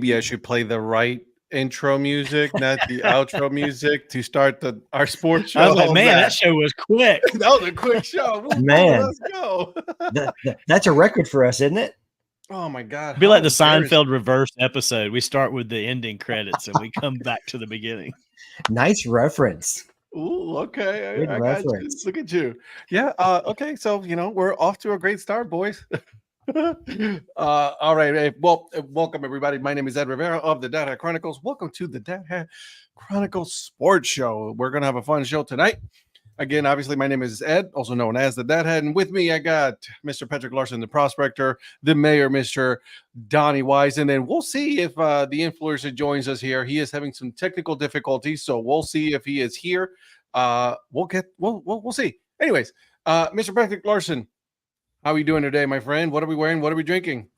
maybe I should play the right intro music, not the outro music, to start our sports show. I was like, man, that show was quick. That was a quick show. Man, let's go. That's a record for us, isn't it? Oh my God! It'd be like the Seinfeld reverse episode. We start with the ending credits and we come back to the beginning. Nice reference. Ooh, okay. I got you. Reference. Look at you. Yeah. Okay. So we're off to a great start, boys. All right. Hey, well, welcome everybody. My name is Ed Rivera of the Dad Hat Chronicles. Welcome to the Dad Hat Chronicle Sports Show. We're gonna have a fun show tonight. Again, obviously, my name is Ed, also known as the Dad Hat, and with me, I got Mr. Patrick Larson, the Prospector, the Mayor, Mr. Donnie Wise, and then we'll see if the influencer joins us here. He is having some technical difficulties, so we'll see if he is here. We'll see. Anyways, Mr. Patrick Larson, how are you doing today, my friend? What are we wearing? What are we drinking?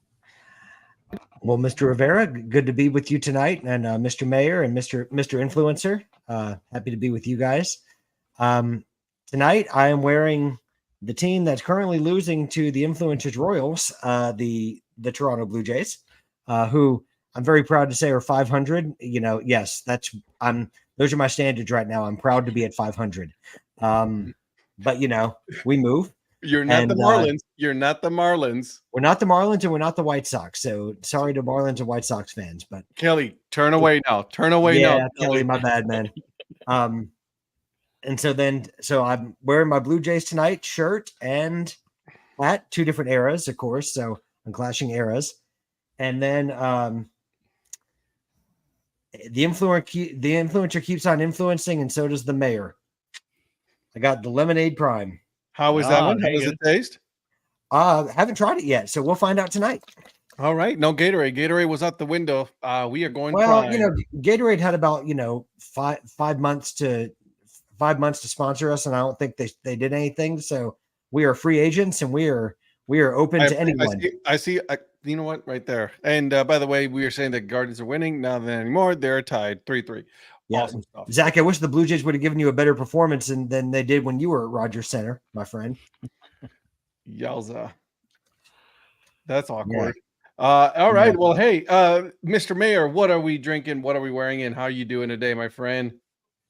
Well, Mr. Rivera, good to be with you tonight, and Mr. Mayor and Mr. Influencer. Happy to be with you guys. Tonight, I am wearing the team that's currently losing to the Influencers Royals, the Toronto Blue Jays, who I'm very proud to say are 500. Yes, those are my standards right now. I'm proud to be at 500. But we move. You're not the Marlins. You're not the Marlins. We're not the Marlins, and we're not the White Sox. So sorry to Marlins and White Sox fans, but Kelly, turn away now. Turn away now. Yeah, Kelly, my bad, man. And so I'm wearing my Blue Jays tonight shirt and hat, two different eras, of course. So I'm clashing eras. And then the influencer keeps on influencing, and so does the mayor. I got the Lemonade Prime. How is that one? How does it taste? Haven't tried it yet, so we'll find out tonight. All right. No Gatorade. Gatorade was out the window. We are going. Well, Prime. Gatorade had about 5 months to sponsor us, and I don't think they did anything. So we are free agents, and we are open to anyone. I see. You know what? Right there. And by the way, we are saying that Guardians are winning. Not anymore. They're tied 3-3. Yeah, awesome stuff. Zach, I wish the Blue Jays would have given you a better performance than they did when you were at Rogers Center, my friend. Yowza. That's awkward. Yeah. All right. Yeah. Well, hey, Mr. Mayor, what are we drinking? What are we wearing? And how are you doing today, my friend?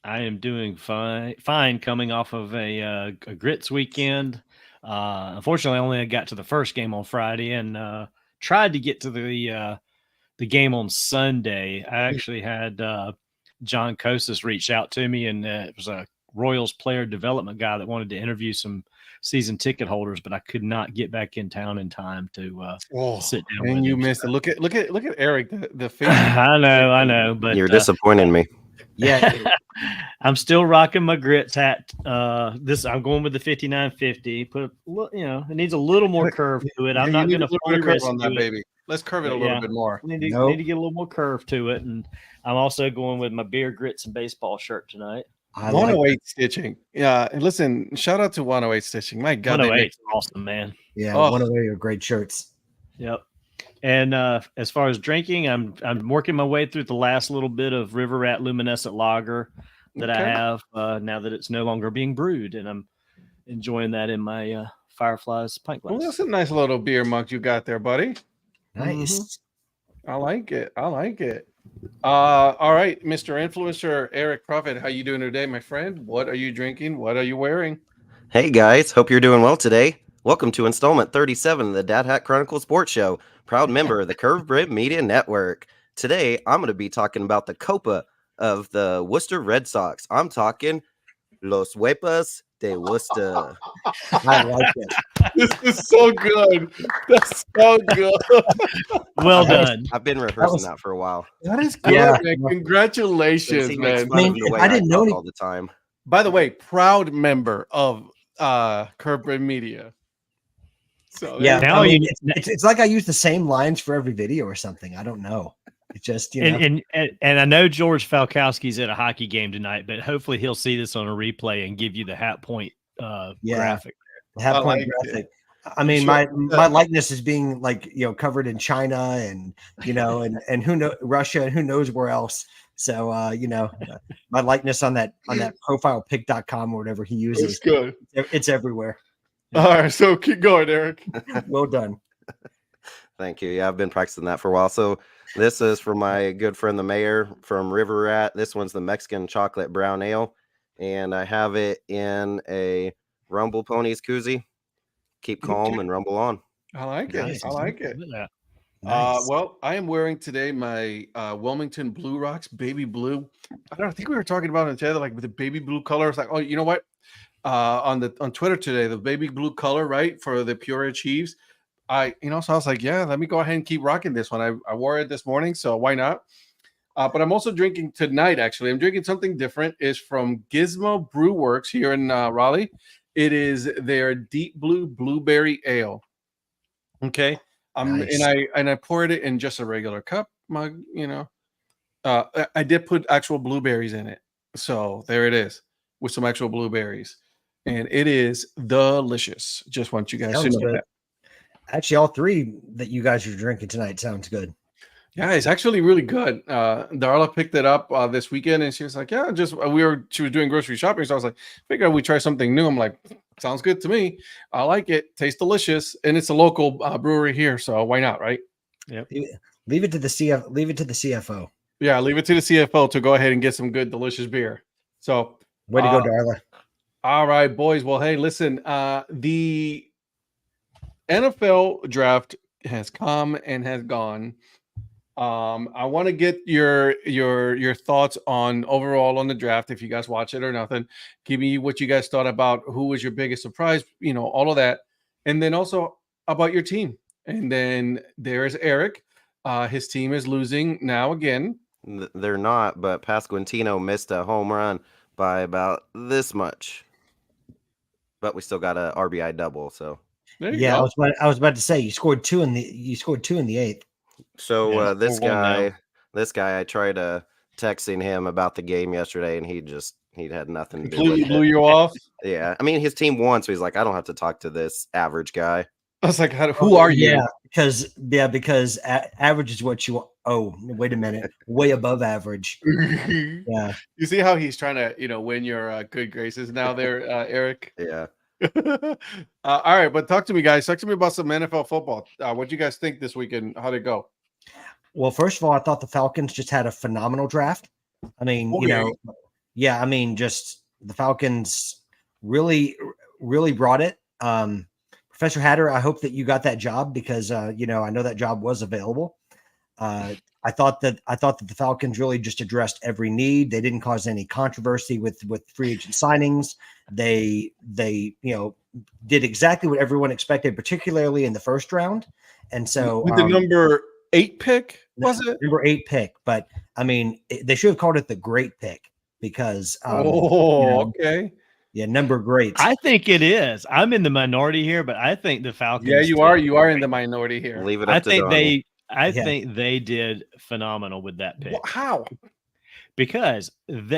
I am doing fine coming off of a grits weekend. Unfortunately, I only got to the first game on Friday and tried to get to the game on Sunday. I actually had John Kostas reached out to me, and it was a Royals player development guy that wanted to interview some season ticket holders, but I could not get back in town in time to sit down. And you missed it. Look at Eric, the face. I know, but you're disappointing me. Yeah, I'm still rocking my grits hat. I'm going with the 5950. It needs a little more curve to it. I'm not going to fully curve on that, baby. Let's curve it a little bit more. Need to get a little more curve to it. And I'm also going with my beer, grits, and baseball shirt tonight. 108 stitching. Yeah. And listen, shout out to 108 stitching. My God. 108 is awesome, man. Yeah. 108 are great shirts. Yep. And as far as drinking, I'm working my way through the last little bit of River Rat Luminescent Lager that I have now that it's no longer being brewed. And I'm enjoying that in my Fireflies pint glass. Well, that's a nice little beer mug you got there, buddy. Nice. Mm-hmm. I like it. All right, Mr. Influencer Eric Prophet, how you doing today, my friend? What are you drinking? What are you wearing? Hey guys, hope you're doing well today. Welcome to installment 37 of the Dad Hat Chronicle Sports Show, proud member of the Curve Bread Media Network. Today, I'm going to be talking about the Copa of the Worcester Red Sox. I'm talking Los Huepas de Worcester. I like it. This is so good. That's so good. Well done. I've been rehearsing that for a while. That is good, man. Congratulations, man. I didn't know all the time. By the way, proud member of Curve Bread Media. So yeah, it's like I use the same lines for every video or something. I don't know. It's just and I know George Falkowski's at a hockey game tonight, but hopefully he'll see this on a replay and give you the hat point graphic. The hat point graphic. I mean, my likeness is being covered in China and and who knows Russia and who knows where else. So my likeness on that profilepic.com or whatever he uses. It's good. It's everywhere. All right, so keep going, Eric. Well done. Thank you. Yeah, I've been practicing that for a while. So This is for my good friend the mayor from River Rat. This one's the Mexican chocolate brown ale, and I have it in a Rumble Ponies koozie. Keep calm and rumble on. I like it. Nice. I like it. Look at that. Nice. Well, I am wearing today my Wilmington Blue Rocks baby blue. I think we were talking about it today, like with the baby blue color. It's like, oh, you know what? On Twitter today, the baby blue color, right, for the Pure Chiefs. So I was like, yeah, let me go ahead and keep rocking this one. I wore it this morning, so why not? But I'm also drinking tonight. Actually, I'm drinking something different. It's from Gizmo Brew Works here in Raleigh. It is their deep blue blueberry ale. Okay. Nice. And I poured it in just a regular cup mug, I did put actual blueberries in it. So there it is with some actual blueberries. And it is delicious. Just want you guys to Sounds know good. that. Actually, all three that you guys are drinking tonight sounds good. Yeah, it's actually really good. Darla picked it up this weekend and she was like, yeah, she was doing grocery shopping. So I was like, figure we try something new. I'm like, sounds good to me. I like it. Tastes delicious. And it's a local brewery here. So why not? Right. Yep. Leave it to the CFO. Yeah. Leave it to the CFO to go ahead and get some good, delicious beer. So Way to go, Darla. all right, boys. Well, hey, listen, the NFL draft has come and has gone. I want to get your thoughts on overall on the draft. If you guys watch it or nothing, give me what you guys thought about who was your biggest surprise, all of that. And then also about your team. And then there's Eric. His team is losing now again. They're not, but Pasquantino missed a home run by about this much. But we still got a RBI double, so There you Yeah, go. I was about to say you scored two in the eighth. So Yeah, this 4-1 now. guy, I tried texting him about the game yesterday, and he had nothing to do Completely with blew it. you off. Yeah, I mean his team won, so he's like, I don't have to talk to this average guy. I was like, who are you? Yeah, because average is what you. Oh, wait a minute, way above average. Yeah, You see how he's trying to, win your good graces now there, Eric? Yeah, All right, but talk to me, guys. Talk to me about some NFL football. What do you guys think this weekend? How'd it go? Well, first of all, I thought the Falcons just had a phenomenal draft. I mean, just the Falcons really, really brought it. Professor Hatter, I hope that you got that job because I know that job was available. I thought that the Falcons really just addressed every need. They didn't cause any controversy with free agent signings. They did exactly what everyone expected, particularly in the first round. And so with the number 8 pick, was it? Number 8 pick, but I mean, they should have called it the great pick because okay. Yeah, number great. I think it is. I'm in the minority here, but I think the Falcons. Yeah, you are. You are in the minority here. leave it up to Donnie. I think they did phenomenal with that pick. How? Because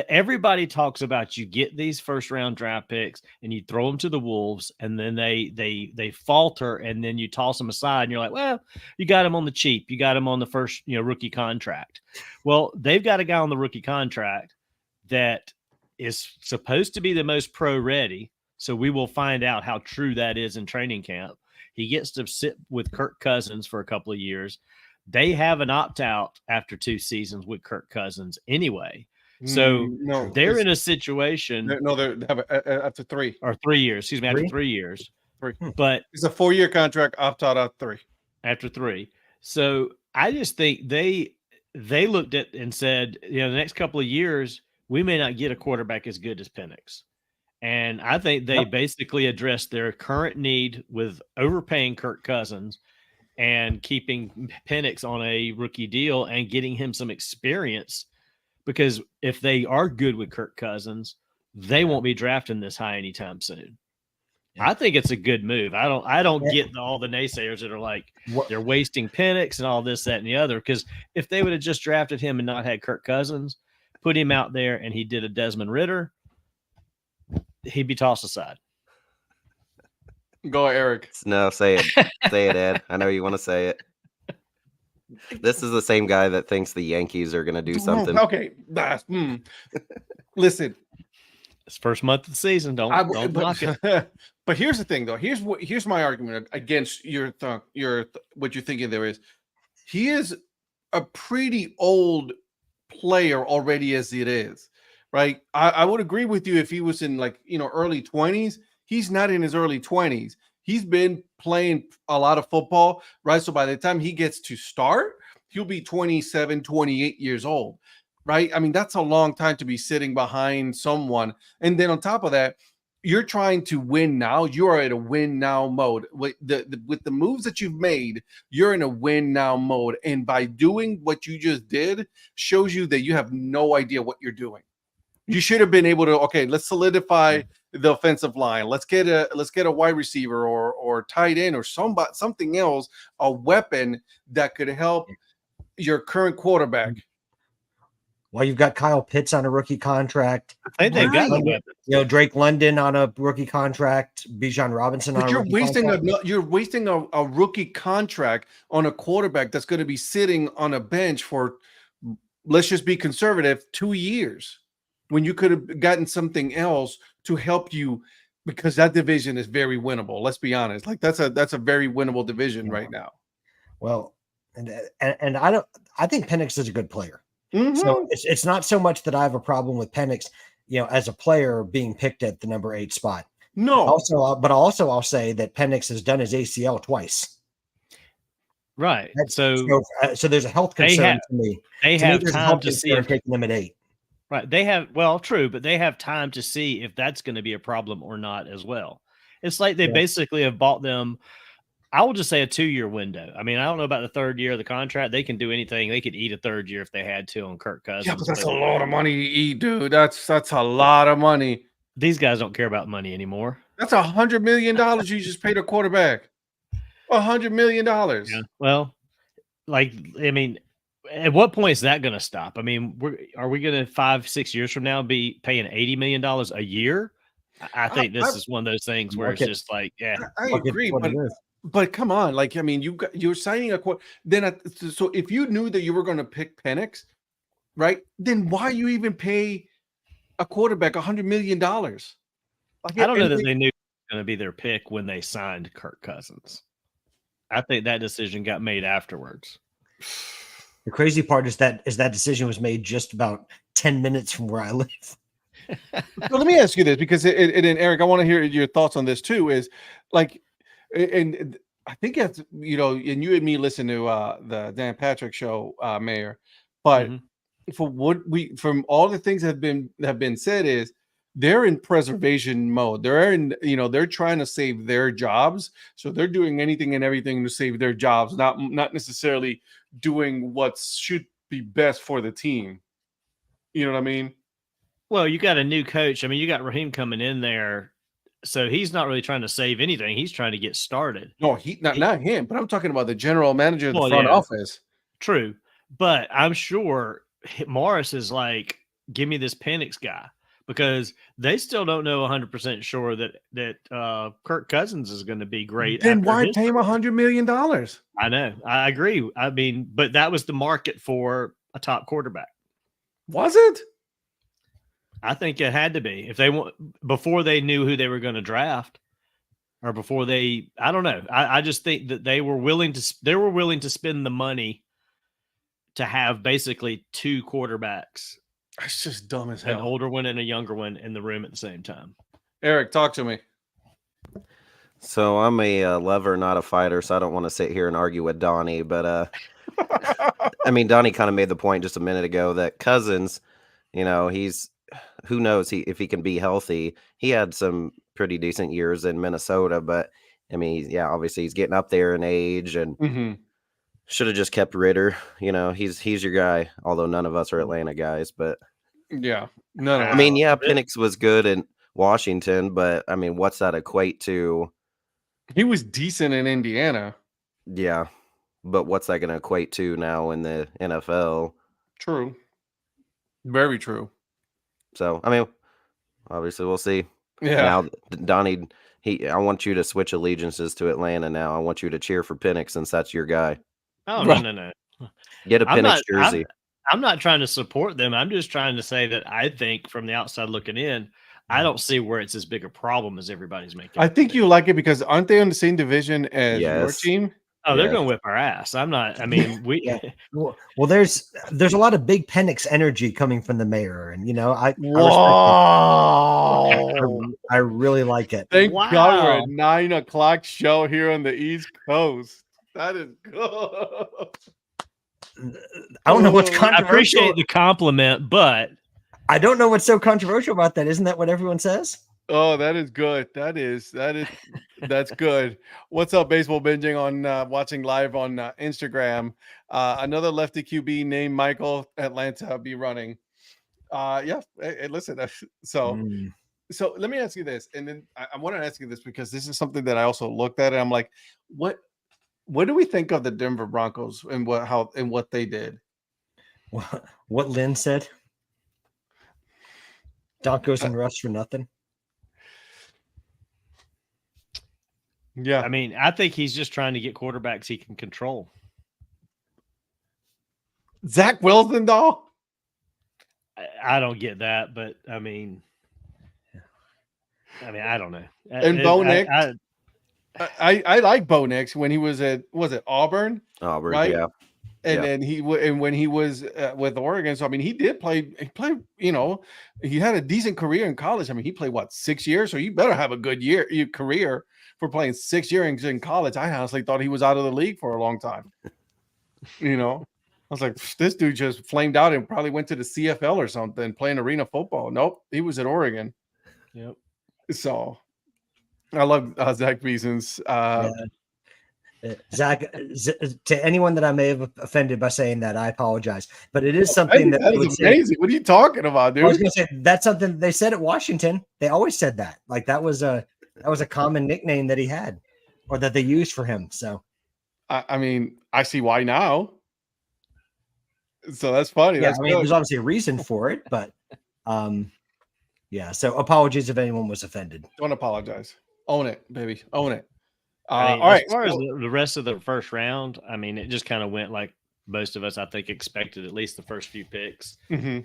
everybody talks about you get these first round draft picks and you throw them to the Wolves and then they falter and then you toss them aside and you're like, well, you got them on the cheap. You got them on the first rookie contract. Well, they've got a guy on the rookie contract that is supposed to be the most pro ready. So we will find out how true that is in training camp. He gets to sit with Kirk Cousins for a couple of years. They have an opt-out after 2 seasons with Kirk Cousins anyway. So they're in a situation. They have after 3. Or 3 years. Excuse me, after 3 years. 3. But it's a 4-year contract, opt-out at 3. After 3. So I just think they looked at and said, the next couple of years, we may not get a quarterback as good as Penix. And I think they basically addressed their current need with overpaying Kirk Cousins and keeping Penix on a rookie deal and getting him some experience. Because if they are good with Kirk Cousins, they won't be drafting this high anytime soon. Yeah. I think it's a good move. I don't get all the naysayers that are like they're wasting Penix and all this, that, and the other. Because if they would have just drafted him and not had Kirk Cousins, put him out there and he did a Desmond Ridder, he'd be tossed aside. Go, Eric. No, say it. Say it, Ed. I know you want to say it. This is the same guy that thinks the Yankees are going to do something. Okay. Listen. It's first month of the season. Don't knock it. But here's the thing, though. Here's my argument against what you're thinking there is. He is a pretty old player already as it is, right? I would agree with you if he was in like, early 20s. He's not in his early 20s. He's been playing a lot of football, right? So by the time he gets to start, he'll be 27, 28 years old, right? I mean, that's a long time to be sitting behind someone. And then on top of that, you're trying to win now. You are at a win now mode. With the moves that you've made, you're in a win now mode. And by doing what you just did, shows you that you have no idea what you're doing. You should have been able to, okay, let's solidify the offensive line. Let's get a wide receiver or tight end or something else, a weapon that could help your current quarterback. Well, you've got Kyle Pitts on a rookie contract. I think they've got the weapons. Drake London on a rookie contract. Bijan Robinson on a rookie contract. You're wasting a rookie contract on a quarterback that's going to be sitting on a bench for, let's just be conservative, 2 years, when you could have gotten something else to help you, because that division is very winnable. Let's be honest. Like that's a very winnable division right now. Well, and I think Penix is a good player. Mm-hmm. So it's not so much that I have a problem with Penix, as a player being picked at the number 8 spot. No. But I'll say that Penix has done his ACL twice. Right. So there's a health concern to me. They have time to see if taking them at 8. Right. True, but they have time to see if that's going to be a problem or not as well. It's like they basically have bought them, I will just say, a 2-year window. I mean, I don't know about the third year of the contract. They can do anything. They could eat a third year if they had to on Kirk Cousins. Yeah, but that's a lot of money to eat, dude. That's a lot of money. These guys don't care about money anymore. That's $100 million you just paid a quarterback. $100 million. Yeah. Well, at what point is that going to stop? I mean, are we going to 5-6 years from now be paying $80 million a year? I think this is one of those things where it's just like, yeah. I agree, but come on, you're signing a quote. So if you knew that you were going to pick Penix, right? Then why you even pay a quarterback $100 million? I don't know that they knew it was going to be their pick when they signed Kirk Cousins. I think that decision got made afterwards. The crazy part is that decision was made just about 10 minutes from where I live. So let me ask you this, because and Eric, I want to hear your thoughts on this too. Is like, and I think it's, and you and me listen to the Dan Patrick show, Mayor, but from all the things that have been said is they're in preservation mode. They're trying to save their jobs, so they're doing anything and everything to save their jobs, not necessarily doing what should be best for the team. You know what I mean? Well, you got a new coach. I mean, you got Raheem coming in there, so he's not really trying to save anything. He's trying to get started. No, not him, but I'm talking about the general manager of the front office. True, but I'm sure Morris is like, give me this Penix guy, because they still don't know 100% sure that Kirk Cousins is going to be great. Then why pay him $100 million? I know. I agree. I mean, but that was the market for a top quarterback. Was it? I think it had to be. If they want, before they knew who they were going to draft, or before I don't know. I just think that they were willing to spend the money to have basically 2 quarterbacks. It's just dumb as hell. An older one and a younger one in the room at the same time. Eric, talk to me. So I'm a lover, not a fighter, so I don't want to sit here and argue with Donnie. But I mean, Donnie kind of made the point just a minute ago that Cousins, he's, who knows if he can be healthy. He had some pretty decent years in Minnesota, but I mean, obviously he's getting up there in age, and should have just kept Ritter. He's your guy. Although none of us are Atlanta guys, but no. I mean, Penix was good in Washington, but I mean, what's that equate to? He was decent in Indiana. Yeah, but what's that going to equate to now in the NFL? True. Very true. So, I mean, obviously we'll see. Yeah. Now, Donnie, I want you to switch allegiances to Atlanta now. I want you to cheer for Penix since that's your guy. Oh, no. Get a Penix jersey. I'm not trying to support them. I'm just trying to say that I think from the outside looking in, I don't see where it's as big a problem as everybody's making. I think you like it because aren't they on the same division as your team? Oh, they're Yes. going to whip our ass. I'm not. I mean, we. Yeah. Well, there's a lot of big Penix energy coming from the mayor, and I respect Whoa! it. I really like it. Thank God we're Wow. at 9 o'clock show here on the East Coast. That is good. I don't know what's I I controversial. appreciate the compliment, but I don't know what's so controversial about that. Isn't that what everyone says? Oh, that is good. That's good. What's up, baseball binging on watching live on Instagram? Another lefty QB named Michael Atlanta be running. Yeah. Hey, listen. So let me ask you this, and then I want to ask you this because this is something that I also looked at, and I'm like, what do we think of the Denver Broncos and what they did? What Lynn said. Broncos and Russ for nothing. Yeah. I mean, I think he's just trying to get quarterbacks he can control. Zach Wilson, though. I don't get that, but I mean, I don't know. And Bo Nix. I like Bo Nix when he was at Auburn, right? Yeah. And then when he was with Oregon. So I mean, he played. He had a decent career in college. I mean, he played 6 years. So you better have a good career for playing 6 years in college. I honestly thought he was out of the league for a long time. I was like, this dude just flamed out and probably went to the CFL or something, playing arena football. Nope, he was at Oregon. Yep. So I love Zach Beason's. Zach, to anyone that I may have offended by saying that, I apologize. But it is something that is amazing. What are you talking about, dude? I was going to say that's something they said at Washington. They always said that. Like that was a common nickname that he had, or that they used for him. So, I mean, I see why now. So that's funny. Yeah, That's there's obviously a reason for it, but yeah. So apologies if anyone was offended. Don't apologize. Own it, baby. Own it. I mean, all right. As far as the rest of the first round, I mean, it just kind of went like most of us, I think, expected at least the first few picks. Mm-hmm.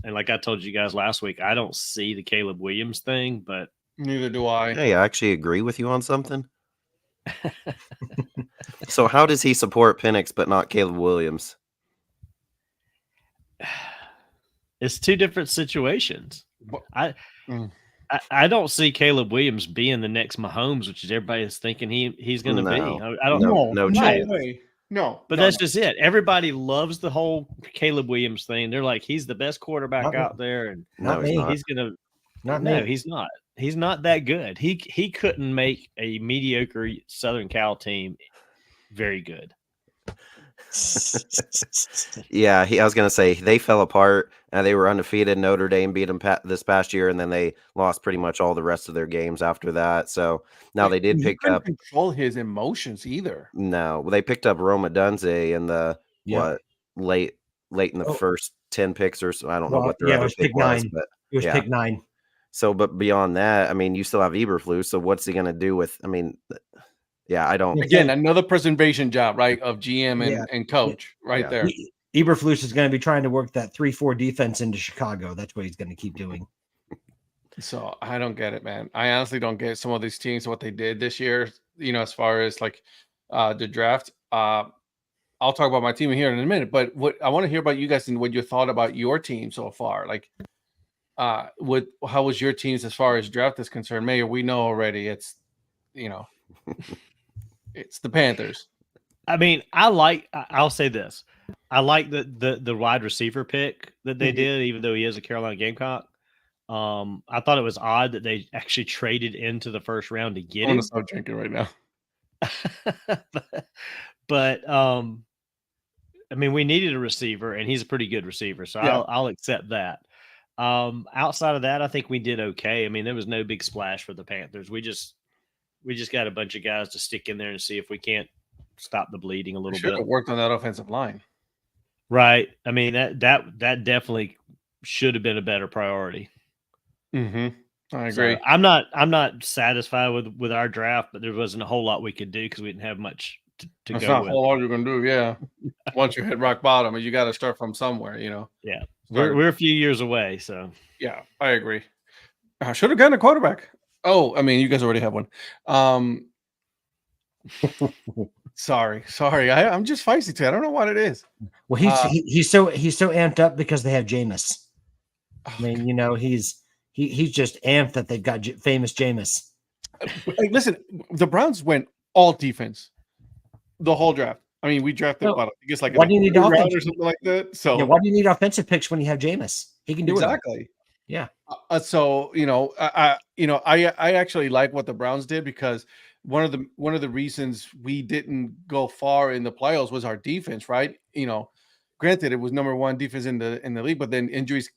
And like I told you guys last week, I don't see the Caleb Williams thing, but Neither do I. Hey, I actually agree with you on something. So how does he support Penix but not Caleb Williams? it's two different situations. I don't see Caleb Williams being the next Mahomes, which is everybody's thinking he's going to be. I don't know. No chance. chance. No. But that's just it. Everybody loves the whole Caleb Williams thing. They're like, he's the best quarterback out there, and Not me. he's gonna. Not No, me. he's not. He's not that good. He couldn't make a mediocre Southern Cal team very good. Yeah, I was going to say they fell apart. They were undefeated. Notre Dame beat them this past year, and then they lost pretty much all the rest of their games after that. So now they did pick up. Control his emotions either. No, they picked up Roma Dunze in the late in the first 10 picks or so. I don't know what their other pick was, but it was pick 9. So, but beyond that, I mean, you still have Eberflus. So what's he going to do with? I mean, yeah, I don't. Again, another preservation job, right, of GM and coach, right there. Eberflus is going to be trying to work that 3-4 defense into Chicago. That's what he's going to keep doing. So I don't get it, man. I honestly don't get some of these teams, what they did this year, as far as like the draft. I'll talk about my team here in a minute, but what I want to hear about you guys and what you thought about your team so far. Like, how was your teams as far as draft is concerned? Mayor, we know already it's, it's the Panthers. I mean, I'll say this. I like the wide receiver pick that they did, even though he is a Carolina Gamecock. I thought it was odd that they actually traded into the first round to get him. I'm going to stop drinking right now. but I mean, we needed a receiver, and he's a pretty good receiver, so I'll accept that. Outside of that, I think we did okay. I mean, there was no big splash for the Panthers. We just got a bunch of guys to stick in there and see if we can't stop the bleeding a little bit. Have worked on that offensive line, right? I mean, that definitely should have been a better priority. Mm-hmm. I agree. So I'm not satisfied with our draft, but there wasn't a whole lot we could do because we didn't have much to That's go not with. a whole lot you're gonna do. Yeah, once you hit rock bottom, you got to start from somewhere. Yeah, we're a few years away, so yeah, I agree. I should have gotten a quarterback. Oh, I mean, you guys already have one. Sorry. I'm just feisty today. I don't know what it is. Well, he's so amped up because they have Jameis. I mean, he's just amped that they've got famous Jameis. Hey, listen, the Browns went all defense the whole draft. I mean, we drafted I guess like why do you need round or something like that. So why do you need offensive picks when you have Jameis? He can do exactly. it. Yeah. So I actually like what the Browns did because one of the reasons we didn't go far in the playoffs was our defense, right? Granted, it was number one defense in the league, but then injuries,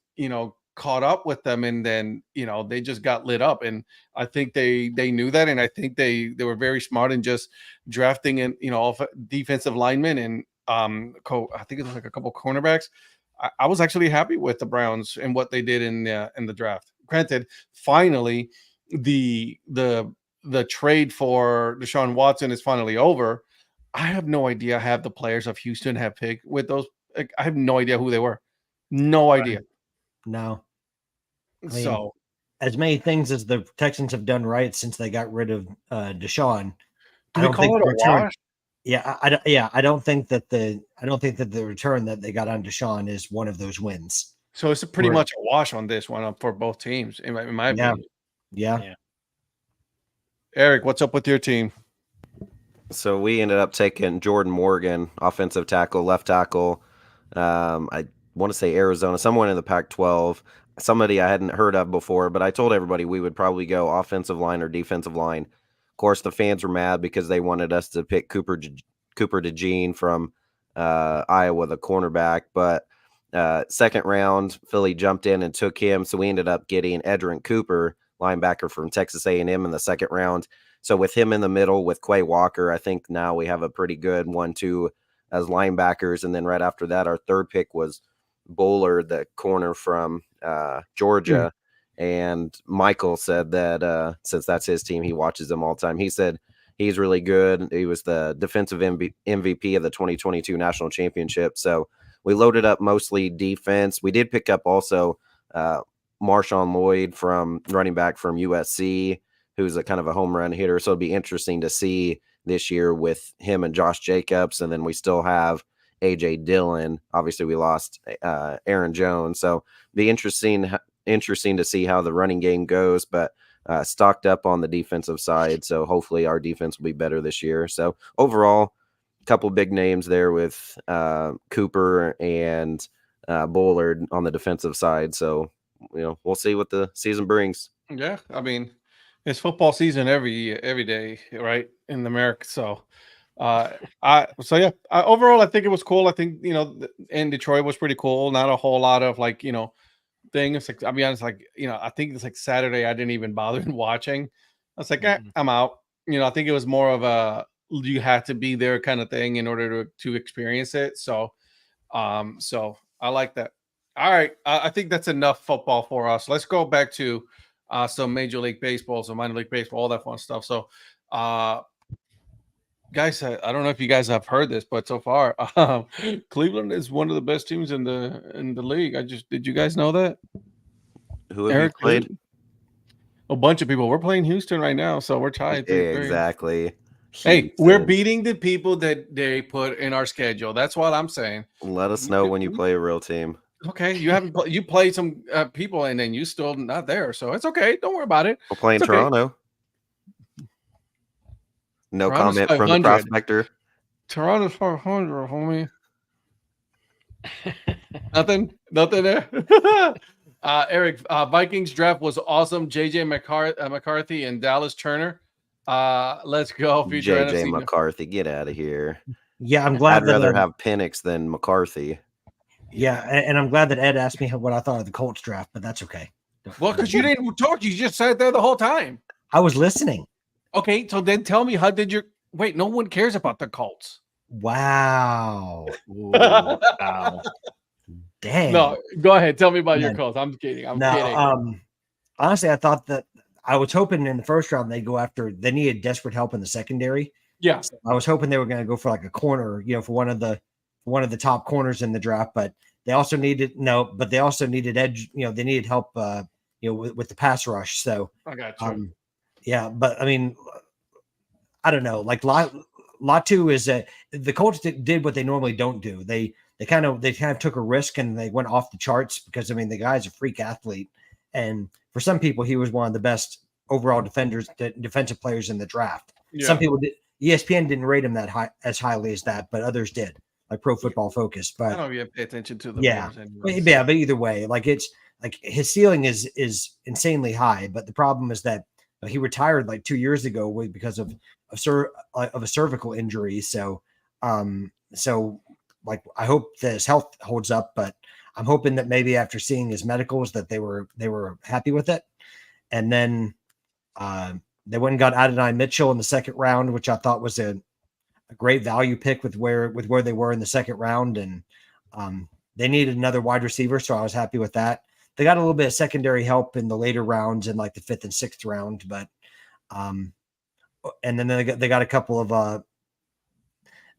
caught up with them, and then they just got lit up. And I think they knew that, and I think they were very smart in just drafting and defensive linemen and I think it was like a couple cornerbacks. I was actually happy with the Browns and what they did in the draft. Granted, finally the trade for Deshaun Watson is finally over. I have no idea how the players of Houston have picked with those. I have no idea who they were. No idea. No. I mean, So as many things as the Texans have done right since they got rid of Deshaun, do we call it a wash? Yeah, I don't think that the return that they got on Deshaun is one of those wins. So it's pretty much a wash on this one for both teams, in my opinion. Yeah. Eric, what's up with your team? So we ended up taking Jordan Morgan, offensive tackle, left tackle. I want to say Arizona, someone in the Pac-12, somebody I hadn't heard of before, but I told everybody we would probably go offensive line or defensive line. Of course, the fans were mad because they wanted us to pick Cooper DeJean from Iowa, the cornerback. But second round, Philly jumped in and took him, so we ended up getting Edrin Cooper, linebacker from Texas A&M, in the second round. So with him in the middle, with Quay Walker, I think now we have a pretty good 1-2 as linebackers. And then right after that, our third pick was Bowler, the corner from Georgia. And Michael said that since that's his team, he watches them all the time. He said he's really good. He was the defensive MVP of the 2022 national championship. So we loaded up mostly defense. We did pick up also Marshawn Lloyd, from running back from USC, who's a kind of a home run hitter. So it'll be interesting to see this year with him and Josh Jacobs. And then we still have AJ Dillon. Obviously we lost Aaron Jones. So be interesting to see how the running game goes, but stocked up on the defensive side. So hopefully our defense will be better this year. So overall, a couple big names there with Cooper and Bullard on the defensive side. So, we'll see what the season brings. Yeah. I mean, it's football season every day, right, in America. So overall, I think it was cool. I think, in Detroit was pretty cool. Not a whole lot of things. Like, I'll be honest, I think it's like Saturday, I didn't even bother watching. I was like, I'm out. I think it was more of a, you had to be there kind of thing in order to experience it. So I like that. All right. I think that's enough football for us. Let's go back to some Major League Baseball, some minor league baseball, all that fun stuff. So, guys, I don't know if you guys have heard this, but so far, Cleveland is one of the best teams in the league. Did you guys know that? Who have you played? A bunch of people. We're playing Houston right now, so we're tied. Exactly. Hey, we're beating the people that they put in our schedule. That's what I'm saying. Let us know when you play a real team. Okay, you played some people, and then you still not there, so it's okay. Don't worry about it. We're playing Toronto. No Toronto's comment 500. From the prospector. Toronto's 500, homie. Nothing there. Eric, Vikings draft was awesome. JJ McCarthy and Dallas Turner. Let's go. Future JJ NFC. McCarthy, get out of here. Yeah, I'm glad. I'd rather have Penix than McCarthy. Yeah, and I'm glad that Ed asked me what I thought of the Colts draft, but that's okay. Well, because you didn't talk, you just sat there the whole time. I was listening. Okay, so then tell me, how did wait, no one cares about the Colts. Wow. Ooh, wow. Dang. No, go ahead. Tell me about your Colts. I'm kidding. I'm kidding. Honestly, I thought that I was hoping in the first round they needed desperate help in the secondary. Yeah. So I was hoping they were going to go for like a corner, for one of the top corners in the draft, but they also needed edge, they needed help with the pass rush. So I got you. Yeah, but I mean, I don't know. Like Latu is that the Colts did what they normally don't do. They kind of took a risk and they went off the charts because, I mean, the guy's a freak athlete. And for some people, he was one of the best overall defensive players in the draft. Yeah. Some people did. ESPN didn't rate him as highly as that, but others did, like Pro Football Focus. But I don't even pay attention to the yeah, boards anyways. but either way, like it's like his ceiling is insanely high. But the problem is that he retired like 2 years ago because of a cervical injury. So like I hope that his health holds up, but I'm hoping that maybe after seeing his medicals that they were happy with it. And then they went and got Adonai Mitchell in the second round, which I thought was a great value pick with where they were in the second round. And they needed another wide receiver, so I was happy with that. They got a little bit of secondary help in the later rounds in like the 5th and 6th round, but and then they got a couple of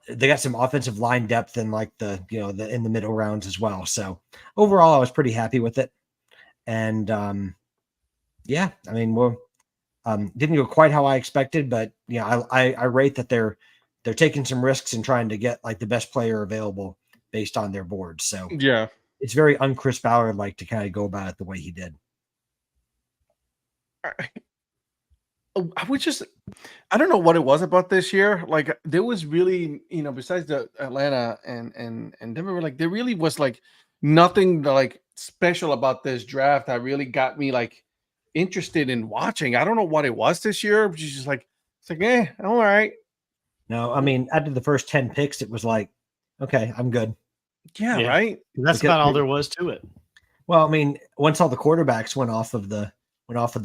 they got some offensive line depth in like the in the middle rounds as well. So overall, I was pretty happy with it. And yeah, I mean, didn't go quite how I expected, but I rate that they're taking some risks and trying to get like the best player available based on their board. So Yeah. it's very un-Chris Ballard like to kind of go about it the way he did. I don't know what it was about this year. Like there was really, besides the Atlanta and Denver, like there really was like nothing like special about this draft that really got me like interested in watching. I don't know what it was this year. But it's like, all right. No, I mean, after the first 10 picks, it was like, okay, I'm good. Yeah. Right. That's about all there was to it. Well, I mean, once all the quarterbacks went off of the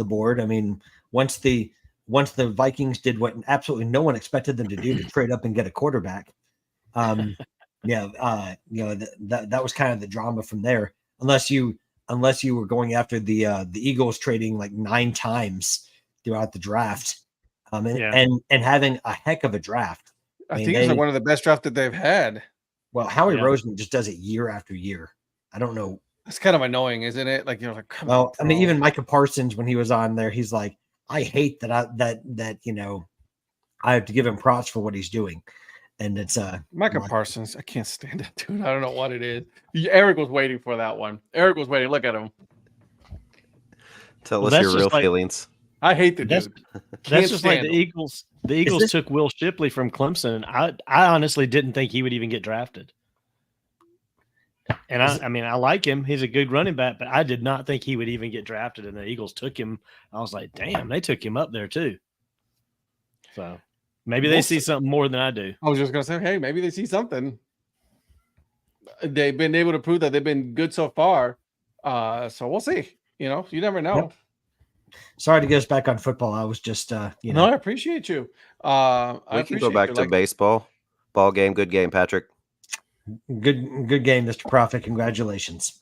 board, I mean, once the Vikings did what absolutely no one expected them to do, to trade up and get a quarterback. That was kind of the drama from there. Unless you were going after the Eagles trading like 9 times throughout the draft, and having a heck of a draft. I think it's like one of the best drafts that they've had. Well, Howie Roseman just does it year after year. I don't know. It's kind of annoying, isn't it? Like come on. I mean, even Micah Parsons, when he was on there, he's like, I hate that I have to give him props for what he's doing. And it's Micah Parsons. I can't stand that dude. I don't know what it is. Eric was waiting for that one. Eric was waiting. Look at him. Tell us your real feelings. I hate the dude. That's just like the Eagles. The Eagles took Will Shipley from Clemson, and I honestly didn't think he would even get drafted. And I mean, I like him. He's a good running back, but I did not think he would even get drafted. And the Eagles took him. I was like, damn, they took him up there too. So maybe they see something more than I do. I was just going to say, hey, maybe they see something. They've been able to prove that they've been good so far. So we'll see. You never know. Yep. Sorry to get us back on football. I was just, No, I appreciate you. We can go back to baseball. Ball game, good game, Patrick. Good game, Mr. Prophet. Congratulations.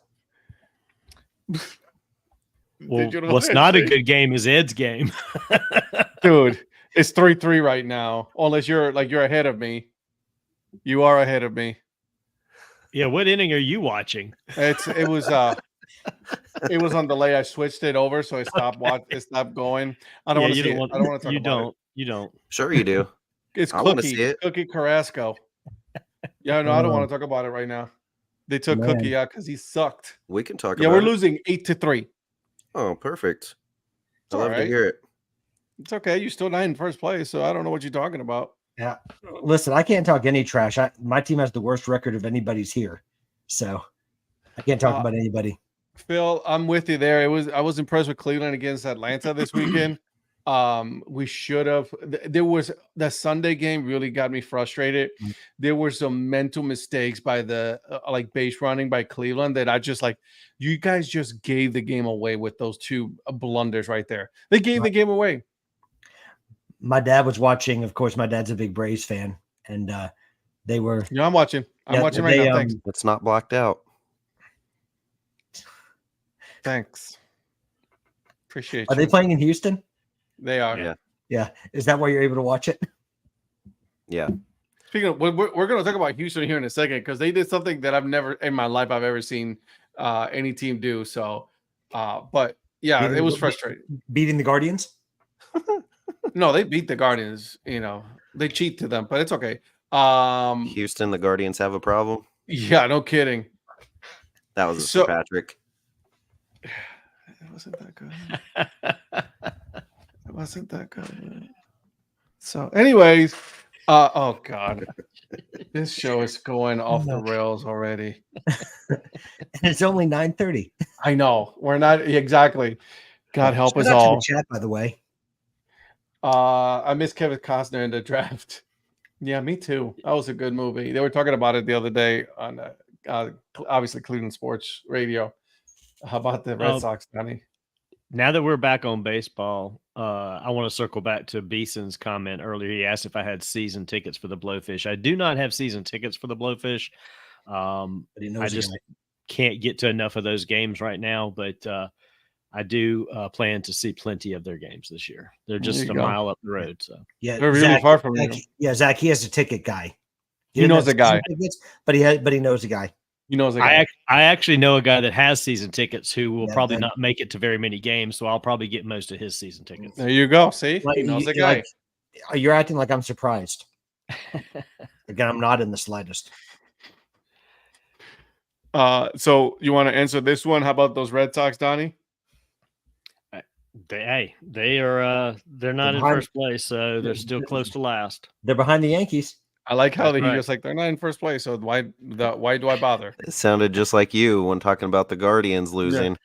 Well, what's not a good game is Ed's game. Dude, it's 3-3 right now. Unless you're ahead of me. You are ahead of me. Yeah, what inning are you watching? It was it was on delay. I switched it over, so it stopped it stopped going. I don't want to see it. I don't want to talk about it. You don't. Sure you do. It's Cookie Carrasco. Yeah, no, I don't want to talk about it right now. They took Cookie out because he sucked. We can talk about it. Yeah, we're losing 8-3. Oh, perfect. I love to hear it. It's okay. You're still not in first place, so I don't know what you're talking about. Yeah. Listen, I can't talk any trash. My team has the worst record of anybody's here. So I can't talk about anybody. Phil, I'm with you there. I was impressed with Cleveland against Atlanta this weekend. We should have. There was the Sunday game really got me frustrated. There were some mental mistakes by the base running by Cleveland that I just like. You guys just gave the game away with those 2 blunders right there. They gave the game away. My dad was watching. Of course, my dad's a big Braves fan, and they were. Yeah, I'm watching. I'm watching right now. Thanks. It's not blocked out. Thanks. Appreciate. Are they playing in Houston? They are. Yeah. Is that why you're able to watch it? Yeah. Speaking of, we're going to talk about Houston here in a second because they did something that I've never in my life I've ever seen any team do. So, but yeah, it was frustrating. Beating the Guardians? No, they beat the Guardians. They cheat to them, but it's okay. Houston, the Guardians have a problem. Yeah, no kidding. That was So- for Patrick. It wasn't that good. It wasn't that good. So, anyways, oh god, this show is going off the rails already. And it's only 9:30. I know we're not exactly. God help us Shout out to all. the chat, by the way. I miss Kevin Costner in the draft. Yeah, me too. That was a good movie. They were talking about it the other day on obviously Cleveland Sports Radio. How about the Red Sox, Donnie? Now that we're back on baseball, I want to circle back to Beeson's comment earlier. He asked if I had season tickets for the Blowfish. I do not have season tickets for the Blowfish. I just can't get to enough of those games right now, but I do plan to see plenty of their games this year. They're just a mile up the road. So yeah, they're really far from Zach, you. Yeah, Zach, he has a ticket guy. He knows a guy. Tickets, but he knows a guy. He knows a guy. I actually know a guy that has season tickets who will probably not make it to very many games, so I'll probably get most of his season tickets. There you go. See, Like, he knows a guy. You're acting like I'm surprised. Again, I'm not in the slightest. So you want to answer this one? How about those Red Sox, Donnie? They're not in first place, so they're still close to last. They're behind the Yankees. I like how he right. was like, they're not in first place, so why do I bother? It sounded just like you when talking about the Guardians losing. Yeah.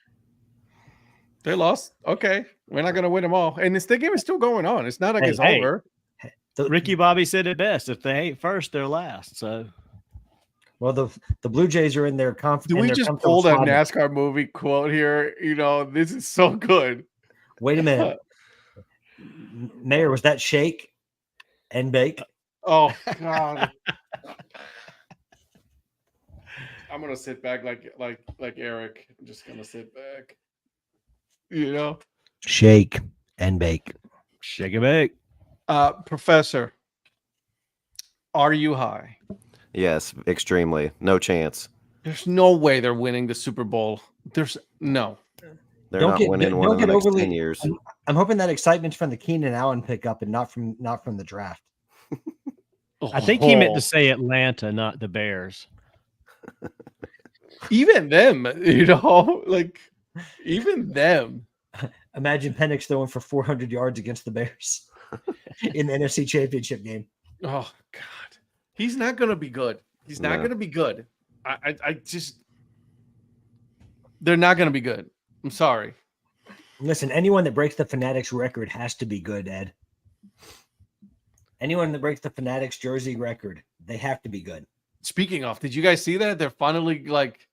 They lost. Okay, we're not gonna win them all, and the game is still going on. It's not like it's over. Ricky Bobby said it best: if they ain't first, they're last. So, well, the Blue Jays are in their conference. Do we just pull that NASCAR movie quote here? You know, this is so good. Wait a minute, Mayor, was that shake and bake? Oh God. I'm gonna sit back like Eric. I'm just gonna sit back. You know, shake and bake. Shake and bake. Professor, are you high? Yes, extremely. No chance. There's no way they're winning the Super Bowl. There's no. They're not winning one in the next 10 years. I'm hoping that excitement's from the Keenan Allen pickup and not from the draft. I think he meant to say Atlanta, not the Bears. Even them, you know, like even them. Imagine Penix throwing for 400 yards against the Bears in the NFC Championship game. Oh God, he's not gonna be good. He's not gonna be good. I just, they're not gonna be good. I'm sorry. Listen, anyone that breaks the Fanatics record has to be good, Ed. Anyone that breaks the Fanatics jersey record, they have to be good. Speaking of, did you guys see that? They're finally like,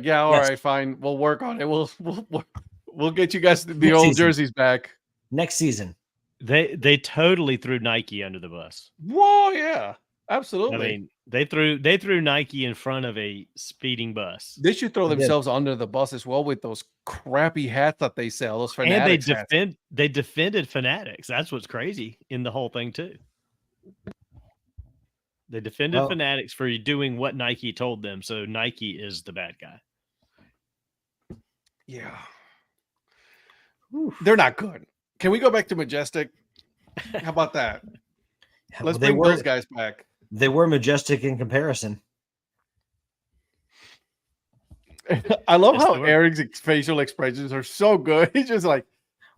yeah, all right, fine. We'll work on it. We'll get you guys the old jerseys back next season. They totally threw Nike under the bus. Whoa, yeah, absolutely. I mean, they threw Nike in front of a speeding bus. They should throw themselves under the bus as well with those crappy hats that they sell. Those Fanatics and they defended Fanatics. That's what's crazy in the whole thing too. They defended Fanatics for doing what Nike told them. So Nike is the bad guy. Yeah. They're not good. Can we go back to Majestic? How about that? Let's bring those guys back. They were majestic in comparison. I love how Eric's facial expressions are so good. He's just like,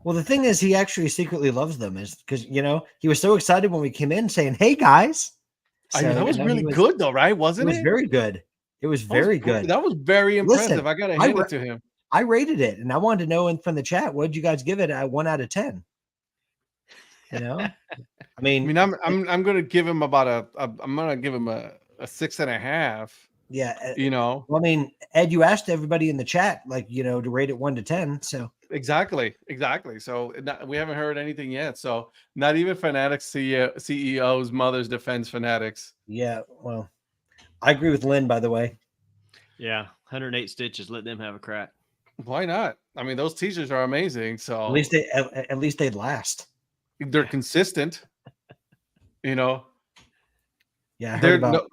well, the thing is, he actually secretly loves them, is because he was so excited when we came in saying, "Hey guys." So, that was really good, though, right? Wasn't it? It was very good. It was very good. That was very impressive. Listen, I got to hand it to him. I rated it, and I wanted to know from the chat, what did you guys give it at 1 out of 10? You know, I mean, I'm going to give him about I'm going to give him a 6.5. Yeah, you know. Well, I mean, Ed, you asked everybody in the chat, to rate it 1 to 10. So exactly. So we haven't heard anything yet. So not even Fanatics CEO's mother's defense Fanatics. Yeah, well, I agree with Lynn, by the way. Yeah, 108 stitches. Let them have a crack. Why not? I mean, those t-shirts are amazing. So at least they'd last. They're consistent. You know. Yeah, I heard about.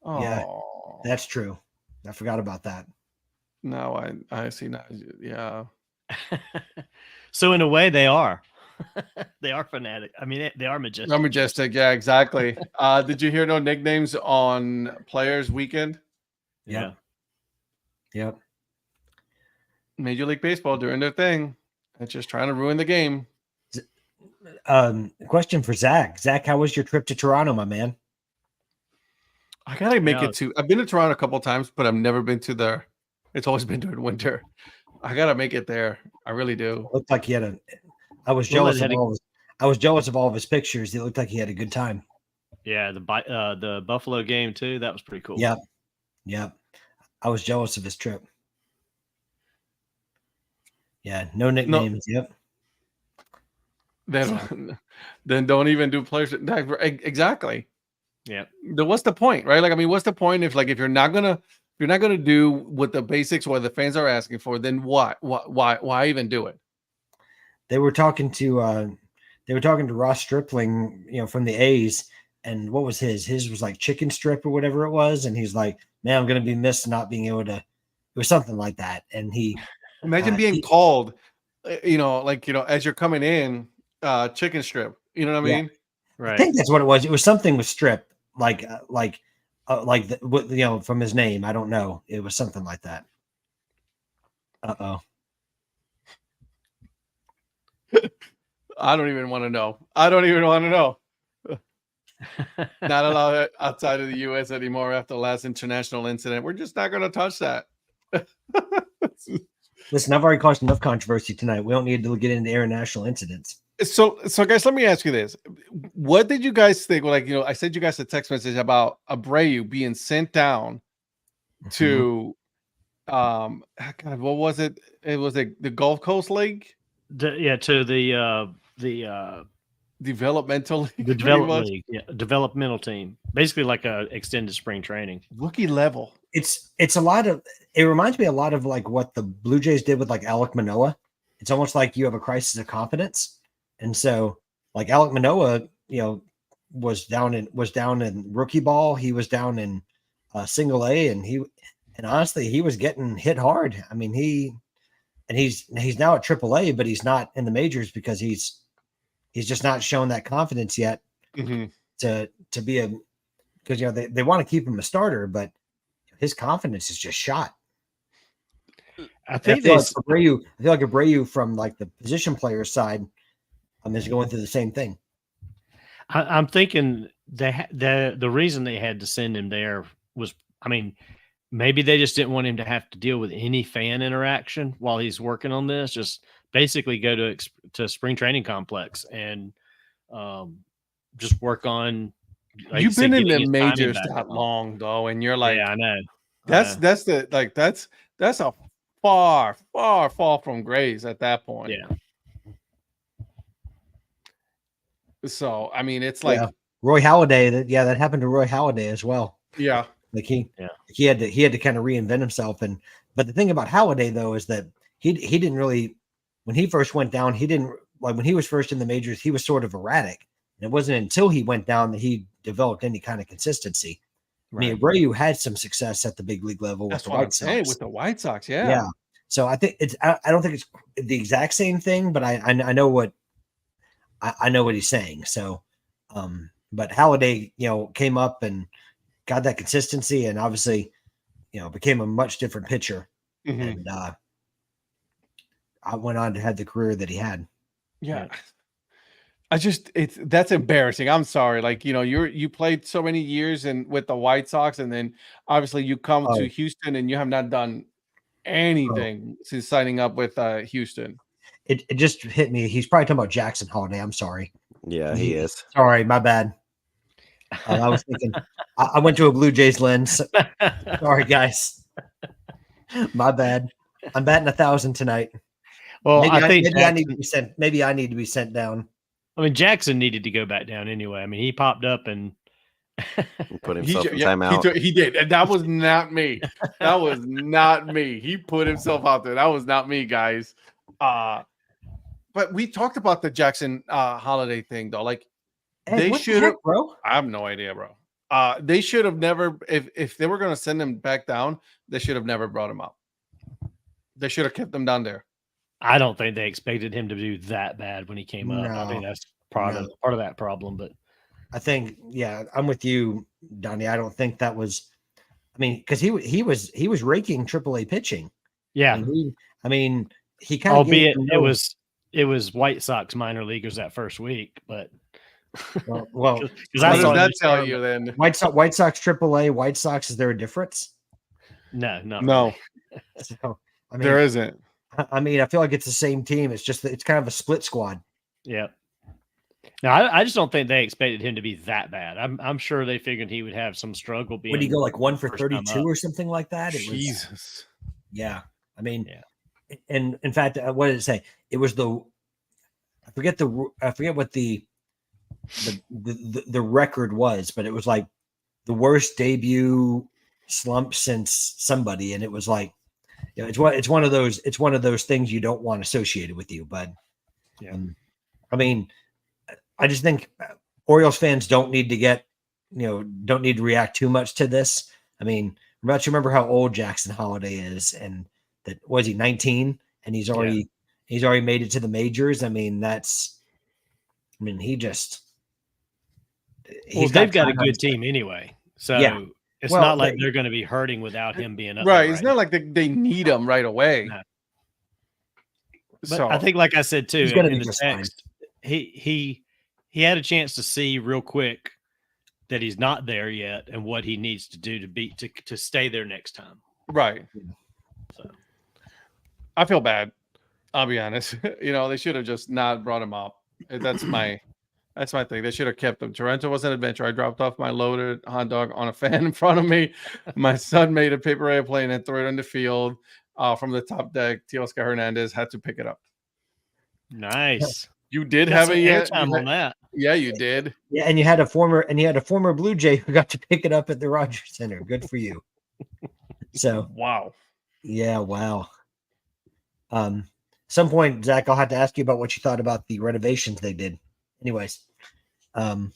Yeah, that's true. I forgot about that. No, I see now. Yeah. So in a way, they are. They are fanatic. I mean, they are majestic. I'm majestic. Yeah, exactly. Did you hear no nicknames on Players Weekend? Yeah. Yep. Major League Baseball doing their thing. It's just trying to ruin the game. Question for Zach. Zach, how was your trip to Toronto, my man? I gotta make Yeah. it to. I've been to Toronto a couple of times, but I've never been to there. It's always been during winter. I gotta make it there. I really do. Looked like he had a. I was Well, jealous of all. I was jealous of all of his pictures. It looked like he had a good time. Yeah, the Buffalo game too. That was pretty cool. Yep. Yep. I was jealous of his trip. Yeah, no nicknames. Yep. Then don't even do players. Exactly. Yeah. What's the point, right? Like, I mean, what's the point if you're not gonna do what the basics or the fans are asking for? Then what? Why even do it? They were talking to Ross Stripling, from the A's, and what was his? His was like chicken strip or whatever it was, and he's like, "Man, I'm gonna be missed not being able to." It was something like that, and he imagine being called, as you're coming in, chicken strip. You know what I mean? Yeah. Right. I think that's what it was. It was something with strip, from his name. I don't know. It was something like that. Uh-oh. I don't even want to know. Not allowed outside of the U.S. anymore after the last international incident. We're just not going to touch that. Listen, I've already caused enough controversy tonight. We don't need to get into international incidents. So guys, let me ask you this. What did you guys think? I sent you guys a text message about Abreu being sent down to, God, what was it? It was the Gulf Coast League? To the developmental league. The development league. Yeah, developmental team. Basically like a extended spring training. Rookie level. It reminds me a lot of like what the Blue Jays did with like Alek Manoah. It's almost like you have a crisis of confidence. And so like Alek Manoah, was down in rookie ball. He was down in single A, and honestly, he was getting hit hard. I mean, he's now at triple A, but he's not in the majors because he's just not shown that confidence yet to be because they want to keep him a starter, but his confidence is just shot. I think I feel like Abreu from like the position player side is going through the same thing. I'm thinking the reason they had to send him there was, I mean, maybe they just didn't want him to have to deal with any fan interaction while he's working on this. Just basically go to spring training complex and just work on. Like you've been in the majors that long though, and you're like, yeah, I know. That's a far fall from grace at that point. Yeah. So I mean, it's like Roy Halladay. That happened to Roy Halladay as well. Yeah, like he had to kind of reinvent himself. But the thing about Halladay though is that he didn't really, when he first went down, he didn't like when he was first in the majors. He was sort of erratic, and it wasn't until he went down that he developed any kind of consistency. Right. I mean, Abreu had some success at the big league level with the White Sox. With the White Sox, yeah. So I think I don't think it's the exact same thing, but I know what he's saying. So, but Halladay, came up and got that consistency, and obviously, became a much different pitcher, and I went on to have the career that he had. Yeah. That's embarrassing. I'm sorry. Like, you played so many years with the White Sox, and then obviously you come to Houston and you have not done anything since signing up with Houston. It just hit me. He's probably talking about Jackson Holiday. I'm sorry. Yeah, he is. Sorry, my bad. I was thinking I went to a Blue Jays lens. Sorry, guys. My bad. I'm batting 1,000 tonight. Well, maybe I need to be sent. Maybe I need to be sent down. I mean, Jackson needed to go back down anyway. I mean, he popped up and put himself in timeout. He did, and that was not me. That was not me. He put himself out there. That was not me, guys. But we talked about the Jackson Holiday thing, though. Like, they should have, bro. I have no idea, bro. They should have never. If they were going to send him back down, they should have never brought him up. They should have kept him down there. I don't think they expected him to do that bad when he came up. I think No, that's part of that problem. But I think, yeah, I'm with you, Donnie. I don't think that was. I mean, because he was raking AAA pitching. yeah, I mean, he kind of albeit it was White Sox minor leaguers that first week, but well, What I does saw that this tell term- you then? White Sox AAA, White Sox. Is there a difference? no, not No, really. So, I mean, there isn't. I mean, I feel like it's the same team. It's just that it's kind of a split squad. Yeah. No, I just don't think they expected him to be that bad. I'm sure they figured he would have some struggle being. Would he go like 1 for first time 32 up. or something like that? It was, Jesus. yeah. I mean, Yeah. And in fact, what did it say? It was I forget what the record was, but it was like the worst debut slump since somebody, and it was like, you know, it's one of those things you don't want associated with you. But Yeah. I mean, I just think Orioles fans don't need to react too much to this. I mean, remember how old Jackson Holiday is, and that was he 19, and he's already made it to the majors. I mean, they've got a good team anyway, so Yeah. it's Well, not like they're going to be hurting without him being up there, Right. It's not like they need him right away. No. But So I think, like I said too, He's gonna in be the just fine. text, he had a chance to see real quick that he's not there yet and what he needs to do to stay there next time. right. So I feel bad. I'll be honest. They should have just not brought him up. That's my thing. They should have kept him. Toronto was an adventure. I dropped off my loaded hot dog on a fan in front of me. My son made a paper airplane and threw it in the field from the top deck. Teoscar Hernandez had to pick it up. nice. You did Got have some it yet? airtime on that. Yeah, you did. Yeah, and you had a former Blue Jay who got to pick it up at the Rogers Center. Good for you. So Wow. yeah, wow. Some point, Zach, I'll have to ask you about what you thought about the renovations they did. Anyways, Well,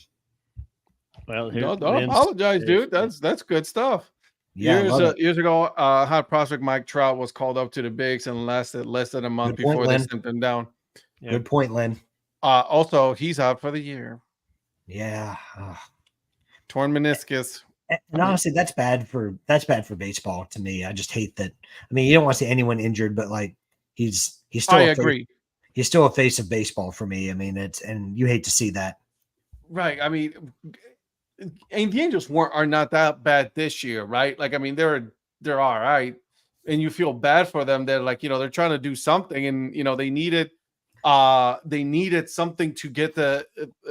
Don't apologize, dude. That's good stuff. yeah, I love it. Years ago, hot prospect Mike Trout was called up to the bigs and lasted less than a month Good point, before they Len. sent him down. Yeah. Good point, Len. Also, he's out for the year. Yeah. Torn meniscus. And honestly, that's bad for baseball to me. I just hate that. I mean, you don't want to see anyone injured, but like he's still I agree. He's still a face of baseball for me. I mean, and you hate to see that. Right. I mean, and the Angels are not that bad this year, right? Like, I mean, they're all right, and you feel bad for them. They're like, they're trying to do something, and they needed something to get the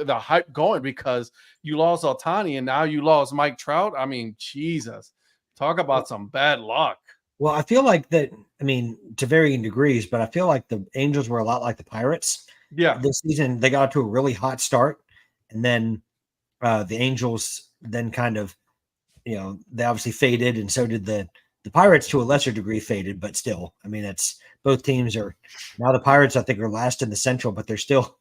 hype going because you lost Ohtani and now you lost Mike Trout. I mean, Jesus, talk about some bad luck. Well, I feel like that. I mean, to varying degrees, but I feel like the Angels were a lot like the Pirates. Yeah. This season, they got to a really hot start, and then the Angels then kind of, they obviously faded, and so did the Pirates to a lesser degree faded, but still, I mean, it's both teams are now the Pirates, I think, are last in the Central, but they're still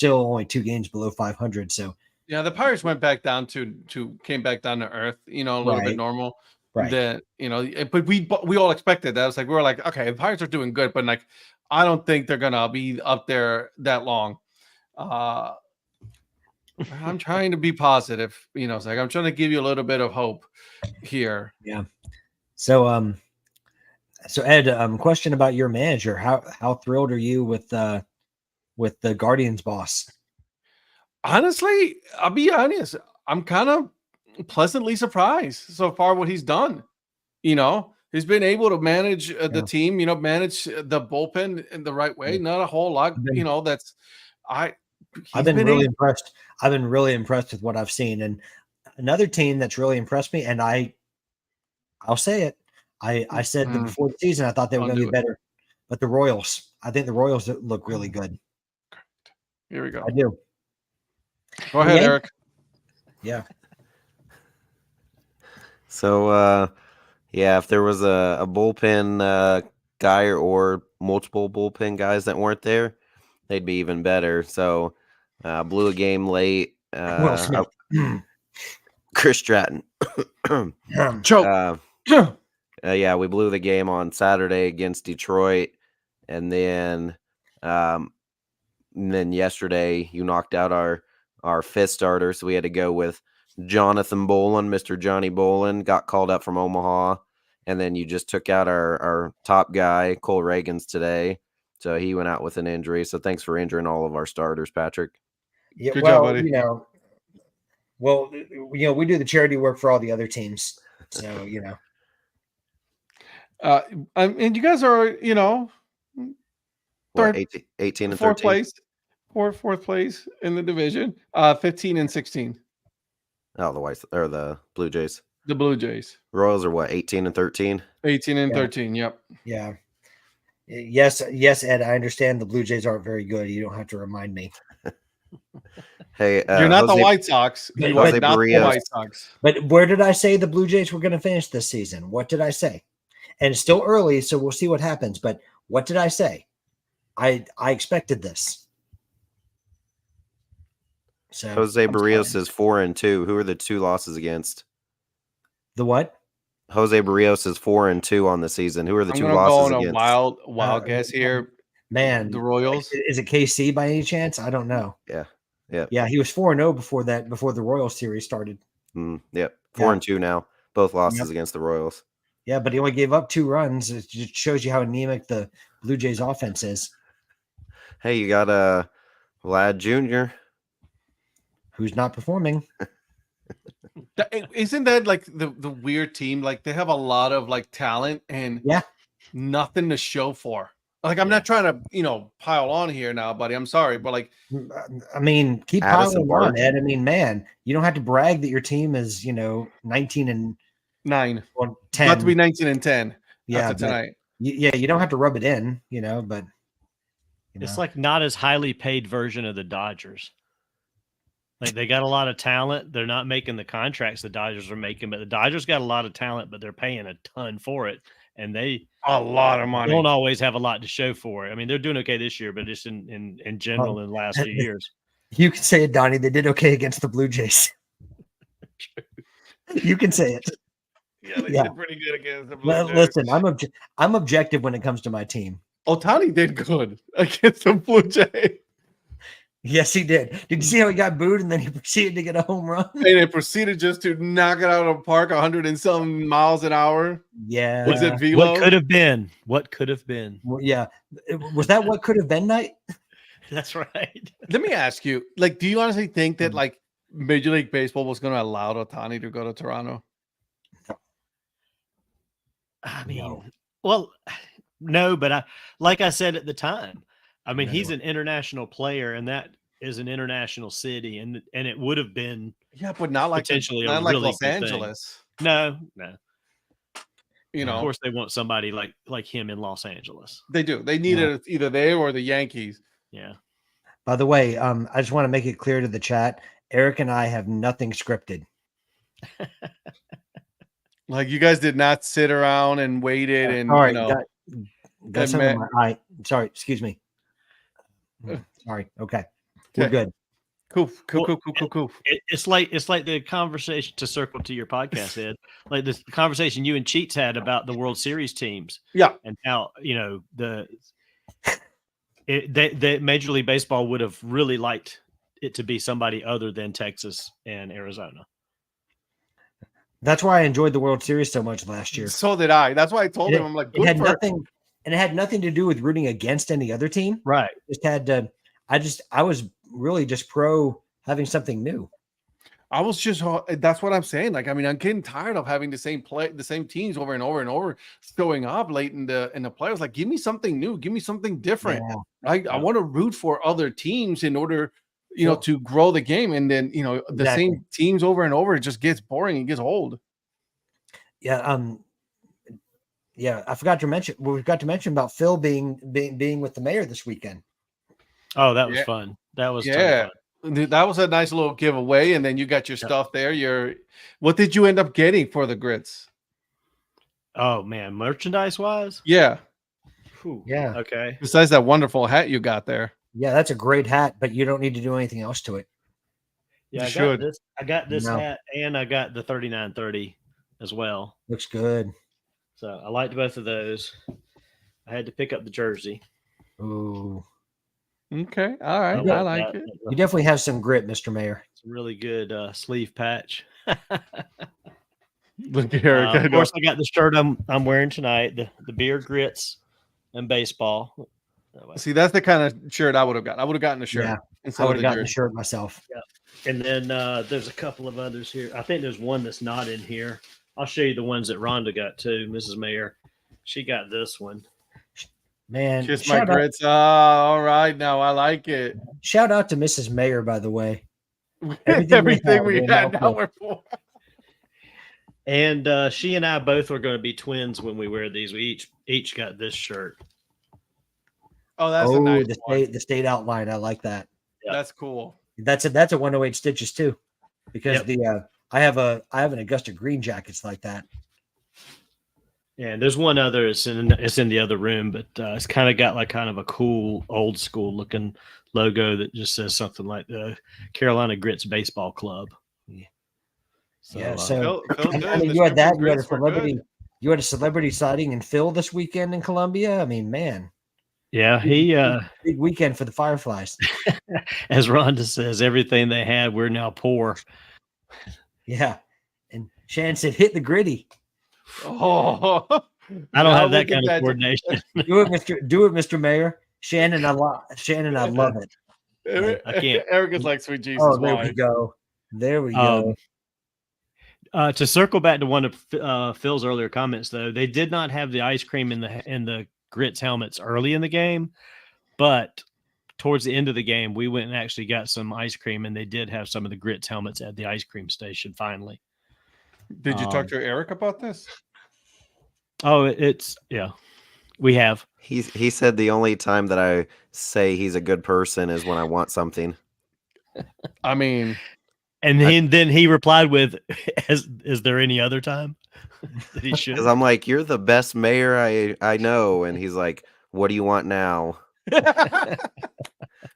only 2 games below 500. So yeah, the Pirates went back down came back down to earth, a little bit normal. right. But we all expected that. It's like we were like, okay, the Pirates are doing good, but like I don't think they're gonna be up there that long. I'm trying to be positive, it's like I'm trying to give you a little bit of hope here. Yeah. So Ed, question about your manager. How thrilled are you with the Guardians boss? Honestly, I'll be honest. I'm kind of pleasantly surprised so far what he's done. He's been able to manage the team, manage the bullpen in the right way. Not a whole lot, I've been really impressed. I've been really impressed with what I've seen. And another team that's really impressed me, and I'll say it. I said that before the season I thought they were going to be better, but the Royals. I think the Royals look really good. Here we go. I do. Go ahead, Eric. Yeah. So, if there was a bullpen guy or multiple bullpen guys that weren't there, they'd be even better. So, blew a game late. Will Smith. Chris Stratton. Choke. We blew the game on Saturday against Detroit, and then yesterday you knocked out our fifth starter, so we had to go with Jonathan Bolin. Mr. Johnny Bolin got called up from Omaha, and then you just took out our top guy, Cole Reagans, today. So he went out with an injury. So thanks for injuring all of our starters, Patrick. Yeah, Good well, job, buddy. we do the charity work for all the other teams. So, And you guys are, What, third, 18 and fourth 13? place, fourth place in the division. 15 and 16. Oh, the Whites or the Blue Jays. The Blue Jays. Royals are what, 18 and 13? 18 and 13. Yep. yeah. Yes, Ed, I understand the Blue Jays aren't very good. You don't have to remind me. Hey, You're not Jose, the White Sox. You Jose are not the Barrios. White Sox. But where did I say the Blue Jays were going to finish this season? What did I say? And it's still early, so we'll see what happens. But what did I say? I expected this. So Jose I'm Barrios sorry. is 4-2. Who are the two losses against? The what? Jose Barrios is 4-2 on the season. Who are the I'm two gonna go losses on a against? wild guess here. Man, The Royals. Is it KC by any chance? I don't know. Yeah. Yeah, he was 4-0 before the Royals series started. Yep. 4-2 now. Both losses Yep. against the Royals. Yeah, but he only gave up 2 runs. It just shows you how anemic the Blue Jays offense is. Hey, you got Vlad Jr. Who's not performing? Isn't that like the weird team? Like they have a lot of like talent and Yeah. nothing to show for. Like I'm not trying to, pile on here now, buddy. I'm sorry, but like I mean, keep Addison piling on, Barton. Ed. I mean, man, you don't have to brag that your team is, 19 and 9. or 10. About to be 19 and 10 yeah, after but, tonight. you don't have to rub it in, but It's like not as highly paid version of the Dodgers. Like they got a lot of talent. They're not making the contracts the Dodgers are making, but the Dodgers got a lot of talent, but they're paying a ton for it. And they A lot of money. don't always have a lot to show for it. I mean, they're doing okay this year, but just in general in the last few years. you can say it, Donnie. They did okay against the Blue Jays. You can say it. Yeah, they Yeah. did pretty good against the Blue Jays. Listen, I'm objective when it comes to my team. Otani did good against the Blue Jays. Yes, he did. Did you see how he got booed and then he proceeded to get a home run? And it proceeded just to knock it out of the park 100 and some miles an hour. Yeah. Was it velo? What could have been? What could have been? Yeah. Was that what could have been night? That's right. Let me ask you, like, do you honestly think that like Major League Baseball was going to allow Otani to go to Toronto? I mean, No. well, no, but like I said at the time, I mean, No. he's an international player, and that is an international city, and it would have been Yeah, but not like potentially a not like really Los good thing. Angeles. no. You know, Of course, they want somebody like him in Los Angeles. they do. They needed it either there or the Yankees. Yeah. By the way, I just want to make it clear to the chat. Eric and I have nothing scripted. Like you guys did not sit around and waited and All right, you know. got and something in Matt- my eye. Sorry, excuse me. Sorry. Okay. We're Okay. good. Cool. Well, Cool. It's like the conversation, to circle to your podcast, Ed, like the conversation you and Cheats had about the World Series teams. Yeah. And how, that Major League Baseball would have really liked it to be somebody other than Texas and Arizona. That's why I enjoyed the World Series so much last year. So did I. That's why I told him. I'm like, It good had for nothing, and it had nothing to do with rooting against any other team. Right. Just had to. I was really just pro having something new. I was just that's what I'm saying. Like, I mean, I'm getting tired of having the same teams over and over showing up late in the playoffs. Like, give me something new, give me something different. Yeah. Right? I want to root for other teams in order, Sure. to grow the game. And then, the Exactly. same teams over and over, it just gets boring and gets old. Yeah. Yeah. I forgot to mention. We forgot to mention about Phil being with the mayor this weekend. Oh, that was Yeah. fun. That was Yeah. fun. That was a nice little giveaway. And then you got your stuff there. What did you end up getting for the grits? Oh man, merchandise wise. Yeah. Yeah. Okay. Besides that wonderful hat you got there. Yeah, that's a great hat, but you don't need to do anything else to it. Yeah, You I got this No. hat, and I got the 3930 as well. Looks good. So I liked both of those. I had to pick up the jersey. Ooh, Okay. All right. I I like that. it. you definitely have some grit, Mr. Mayor. It's a really good sleeve patch. Look at Eric. I Of know. course, I got the shirt I'm wearing tonight. The beer grits and baseball. See, that's the kind of shirt I would have gotten. I would have gotten the shirt Yeah, instead I of would the have gotten the jersey. shirt myself. And then there's a couple of others here. I think there's one that's not in here. I'll show you the ones that Rhonda got too, Mrs. Mayor. She got this one. Man, Kiss my grits. Oh, all right. Now I like it. shout out to Mrs. Mayor, by the way. Everything we we're had, now now we're for. And she and I both are going to be twins when we wear these. We each got this shirt. Oh, that's a nice one. the state outline. I like that. Yeah. That's cool. That's a 108 stitches too, because Yep. I have an Augusta green jackets like that. And there's one other. It's in the other room, but it's kind of a cool old school looking logo that just says something like the Carolina Grits Baseball Club. Yeah. So, Yeah, so Phil's good. I mean, The you had that. Super Grits were good. You had a celebrity sighting in Phil this weekend in Columbia. I mean, man, yeah, he big weekend for the Fireflies. as Rhonda says, everything they had, we're now poor. Yeah, and Shan said, "Hit the gritty." Oh, I don't now have we that can kind of imagine- coordination. Do it, Mr. Mayor. Shannon, I love it. I can't. Eric is like, sweet Jesus. Oh, there why? we go. There we go. To circle back to one of Phil's earlier comments, though, they did not have the ice cream in the Grits helmets early in the game, but towards the end of the game, we went and actually got some ice cream, and they did have some of the Grits helmets at the ice cream station. Finally, Did you talk to Eric about this? oh, we have. He said the only time that I say he's a good person is when I want something. I mean, And then he replied with, "Is there any other time that he should?" Because I'm like, you're the best mayor I know, and he's like, what do you want now?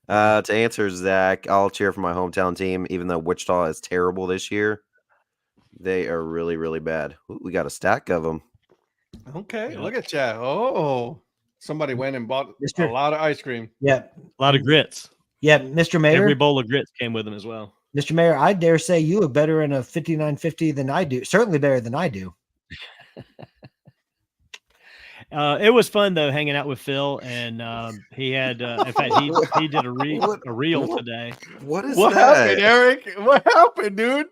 To answer Zach, I'll cheer for my hometown team, even though Wichita is terrible this year. They are really, really bad. Ooh, we got a stack of them. okay, Yeah. look at you. Oh, somebody went and bought a Mr. lot of ice cream. Yeah, A lot of grits. yeah, Mr. Mayor. Every bowl of grits came with them as well. Mr. Mayor, I dare say you look better in a 5950 than I do. Certainly better than I do. It was fun though, hanging out with Phil, and he had, in fact, he did a reel today. What is What that? happened, Eric? What happened, dude?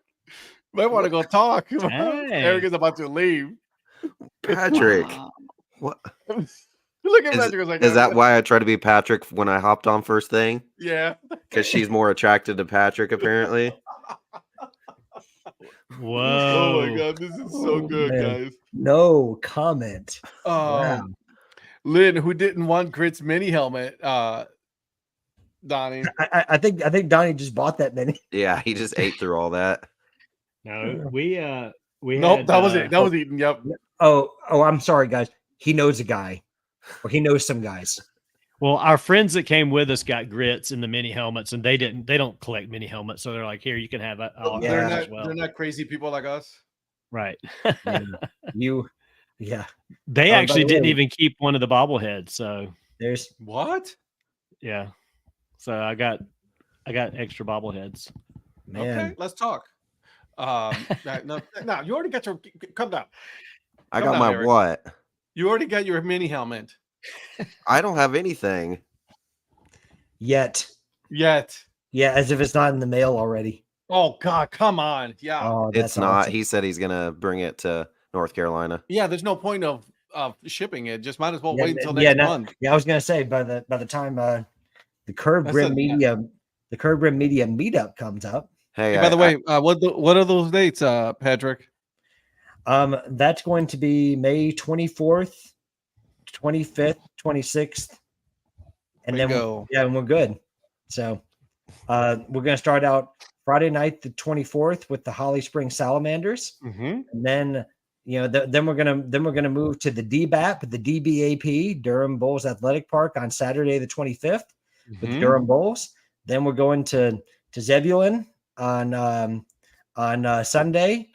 Might want to go talk. Hey. Eric is about to leave. Patrick. Wow. What Look at Patrick. Was like, is that? Why I try to be Patrick when I hopped on first thing? Yeah. Because she's more attracted to Patrick, apparently. Whoa! Oh my god, this is so good, man. guys. No comment. Wow. Lynn, who didn't want Grit's mini helmet, Donnie. I think Donnie just bought that many. Yeah, he just ate through all that. No, we Nope, had, that was it. That was eaten. Yep. Oh, I'm sorry, guys. He knows a guy, or he knows some guys. Well, our friends that came with us got grits in the mini helmets, and they don't collect mini helmets, so they're like, "Here, you can have it They're as not. well." They're not crazy people like us. Right? Yeah. They by actually the didn't way- even keep one of the bobbleheads, so There's What? yeah. So I got extra bobbleheads. man. Okay, let's talk. No, you already got your. Come down. I Come got down, my Eric. what? You already got your mini helmet. I don't have anything. Yet. Yet. Yeah, as if it's not in the mail already. Oh God, come on. Yeah. Oh, It's that's not. awesome. He said he's gonna bring it to North Carolina. Yeah, there's no point of shipping it. Just might as well Yeah, wait until yeah, next no, month. Yeah, I was gonna say by the time the Curve That's Brim a- Media the Curve Brim Media meetup comes up, Hey, Hey, by the way, what are those dates, Patrick? that's going to be May 24th, 25th, 26th, and Way to then go. yeah, and we're good. So we're gonna start out Friday night, the 24th, with the Holly Springs Salamanders, Mm-hmm. and then then we're gonna move to the DBAP, the DBAP, Durham Bulls Athletic Park, on Saturday the 25th with the Durham Bulls. Then we're going to Zebulon on Sunday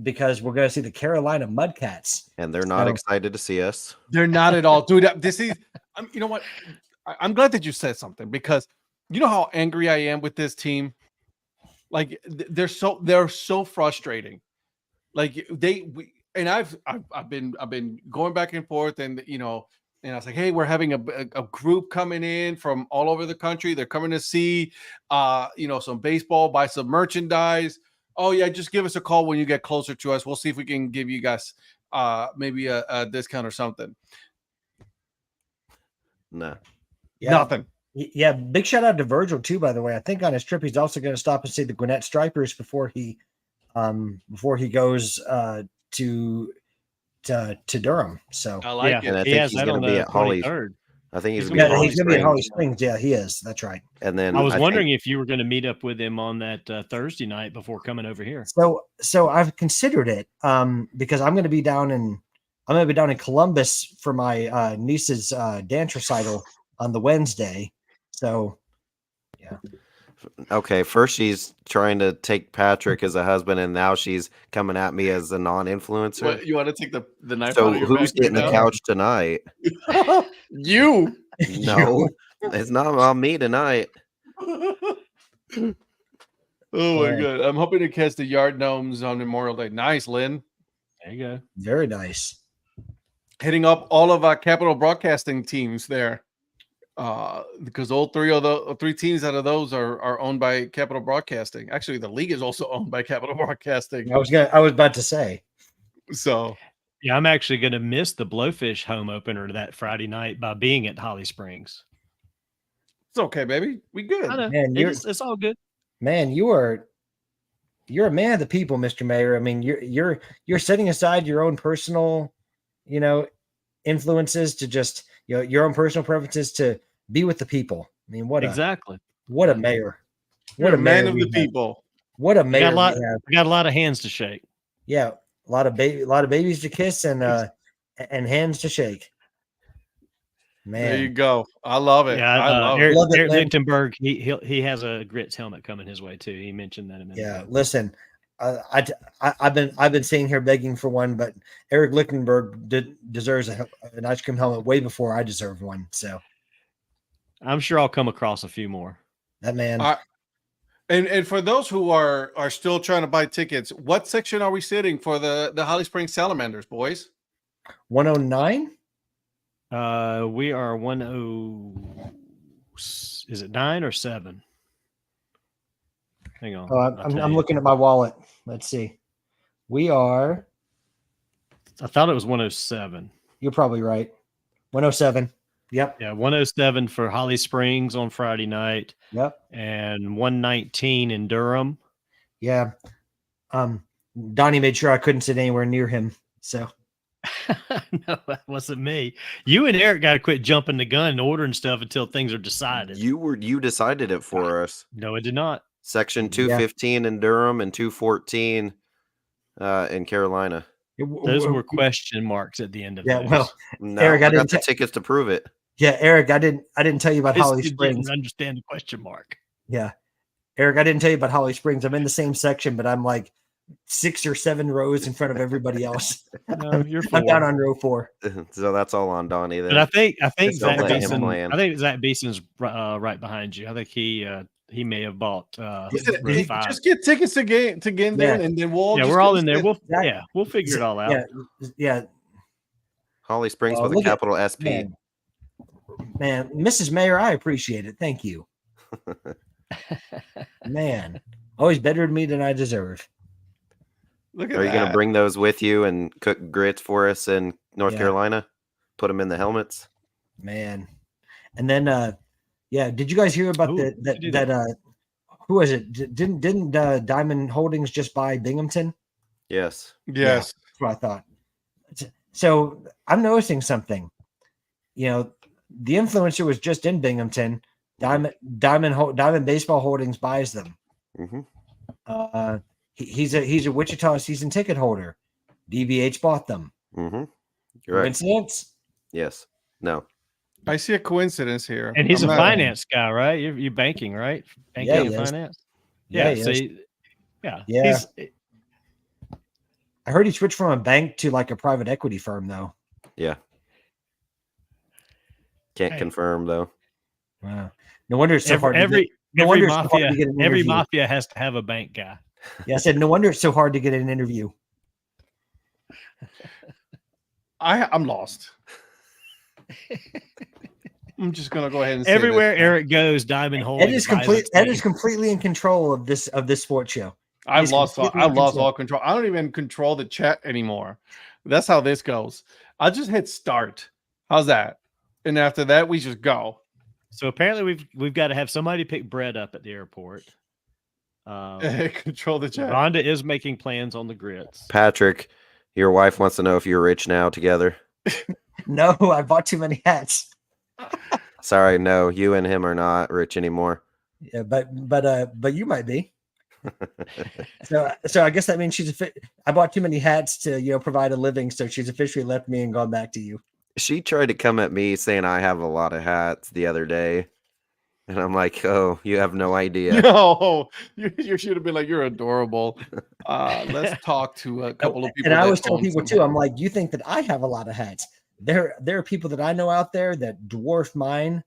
because we're going to see the Carolina Mudcats. and they're not So- excited to see us. They're not at all, dude. You know what? I'm glad that you said something, because you know how angry I am with this team. Like they're so frustrating. Like I've been going back and forth, and and I was like, hey, we're having a group coming in from all over the country. They're coming to see some baseball, buy some merchandise. Oh yeah, just give us a call when you get closer to us. We'll see if we can give you guys maybe a discount or something. No. Yeah. Nothing. Yeah, big shout out to Virgil too, by the way. I think on his trip he's also going to stop and see the Gwinnett Stripers before he goes to Durham. So I like And I it. He think has he's that going on to be the at Holly. 23rd. I think he's He's going gonna to be be at at he's going to be Holly in Holly Springs. Springs. Yeah, he is. That's right. And then I was think- wondering if you were going to meet up with him on that Thursday night before coming over here. So I've considered it because I'm going to be down in Columbus for my niece's dance recital on the Wednesday. So Okay, first she's trying to take Patrick as a husband, and now she's coming at me as a non-influencer. What, you want to take the knife So out of your who's back getting the right couch tonight? now? You. No, it's not on me tonight. Oh my god! I'm hoping to catch the Yard Gnomes on Memorial Day. Nice, Lynn. There you go. very nice. Hitting up all of our Capital Broadcasting teams there, because all three teams out of those are owned by Capital Broadcasting. Actually, the league is also owned by Capital Broadcasting. I was about to say. So Yeah, I'm actually going to miss the Blowfish home opener that Friday night by being at Holly Springs. it's okay, baby. We good. I know. Man, It's all good. Man, you're a man of the people, Mr. Mayor. I mean, you're setting aside your own personal, influences to just your own personal preferences to be with the people. I mean, what Exactly. a mayor! You're What a a man mayor of we the have. people. What a We mayor got we have. we got a lot of hands to shake. Yeah, a lot of babies to kiss and hands to shake. There you Man, go. I love it. Yeah, I love Eric, it. Love it, Eric Lynn. Lichtenberg, he has a grits helmet coming his way too. He mentioned that a minute yeah. ago. Listen, I've been sitting here begging for one, but Eric Lichtenberg deserves an ice cream helmet way before I deserve one. So I'm sure I'll come across a few more. that man. And for those who are still trying to buy tickets, what section are we sitting for the Holly Springs Salamanders, boys? 109. We are 10. Is it 9 or 7? Hang on. Oh, I'll I'm tell you. looking at my wallet. Let's see. We are. I thought it was 107. You're probably right. 107. Yep. Yeah, 107 for Holly Springs on Friday night, Yep. and 119 in Durham. Yeah. Donnie made sure I couldn't sit anywhere near him. So No, that wasn't me. You and Eric got to quit jumping the gun and ordering stuff until things are decided. You decided it for us. No, it did not. Section 215 in Durham and 214 in Carolina. Those were question marks at the end of Yeah. those. Well, No, Eric, I I got didn't the tickets to prove it. yeah, Eric, I didn't tell you about I just Holly Springs. didn't understand the question mark. Yeah. Eric, I didn't tell you about Holly Springs. I'm in the same section, but I'm like 6 or 7 rows in front of everybody else. No, you're I'm down 4. on row 4. So that's all on Donnie then. But I think Just don't Zach let him Beeson. plan. I think Zach Beeson's right behind you. I think he may have bought Listen, row 5. just get tickets to get in there, Yeah. and then we'll. Yeah, just we're all go in there. sit. We'll figure it all out. Yeah. Holly Springs Oh, with a look at- capital SP. Man, Mrs. Mayor, I appreciate it. Thank you. Man, always better to me than I deserve. Look at Are you going to that. bring those with you and cook grits for us in North Yeah. Carolina? Put them in the helmets. Man. And then did you guys hear about Ooh, who was it? Didn't Diamond Holdings just buy Binghamton? Yes. Yes. That's what I thought. So I'm noticing something. The influencer was just in Binghamton. Diamond Baseball Holdings buys them. Mm-hmm. He's a Wichita season ticket holder. DVH bought them. Mm-hmm. You're right. Coincidence? Yes. No. I see a coincidence here. And he's I'm a not- finance guy, right? You're banking, right? Banking Yeah, and he is. finance. Yeah, Yeah. he So is. yeah. Yeah. I heard he switched from a bank to like a private equity firm, though. Yeah. Can't Hey. confirm though. Wow. No wonder it's so hard. Every wonder it's so hard mafia, to get an every interview. mafia has to have a bank guy. Yeah, I said no wonder it's so hard to get an interview. I'm lost. I'm just gonna go ahead and say Everywhere this now. Eric goes, Diamond Hole. Ed is completely in control of this sports show. I've He's lost completely in control. all control. I don't even control the chat anymore. That's how this goes. I'll just hit start. How's that? And after that, we just go. So apparently we've got to have somebody pick Brett up at the airport. Control the chat. Rhonda is making plans on the grits. Patrick, your wife wants to know if you're rich now together. No, I bought too many hats. Sorry, no, you and him are not rich anymore. Yeah, but you might be. So I guess that means I bought too many hats to provide a living, so she's officially left me and gone back to you. She tried to come at me saying I have a lot of hats the other day. And I'm like, oh, you have no idea. No, you should have been like, you're adorable. Let's talk to a couple of people. And I always tell people too, I'm like, you think that I have a lot of hats. There are people that I know out there that dwarf mine,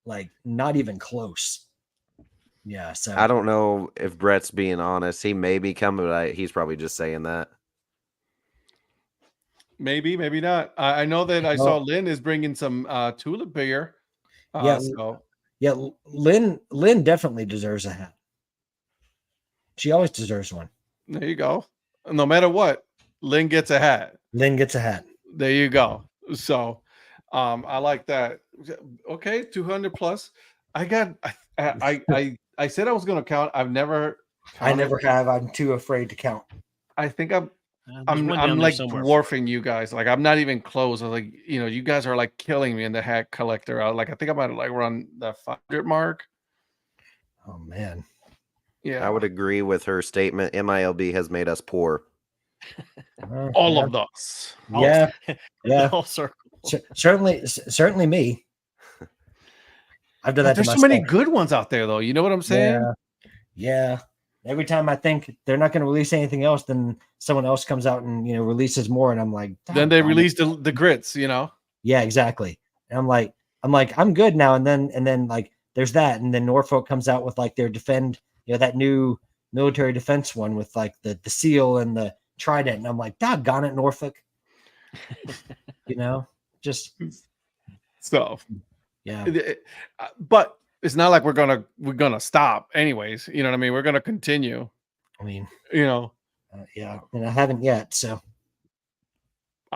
like not even close. Yeah. So I don't know if Brett's being honest. He may be coming, but he's probably just saying that. Maybe not. I know that I saw Lynn is bringing some tulip beer. Yeah, Lynn definitely deserves a hat. She always deserves one. There you go. No matter what, Lynn gets a hat. Lynn gets a hat. There you go. So I like that. Okay, 200 plus. I said I was going to count. I've never I never have. I'm too afraid to count. I think I'm like dwarfing you guys. Like I'm not even close. I'm like, you guys are like killing me in the hat collector. I think I might like run the 500 mark. Oh man. Yeah. I would agree with her statement. MILB has made us poor. All of us. Yeah. Yeah. Whole circle. Certainly me. I've done that. There's so many good ones out there though. You know what I'm saying? Yeah. Every time I think they're not going to release anything else, then someone else comes out and releases more, and I'm like, then they release the grits, Yeah, exactly. And I'm like, I'm good now. And then like there's that, and then Norfolk comes out with like their that new military defense one with like the seal and the trident, and I'm like, doggone it, Norfolk. Just so yeah. But it's not like we're gonna stop anyways. You know what I mean? We're gonna continue. I mean, yeah, and I haven't yet. So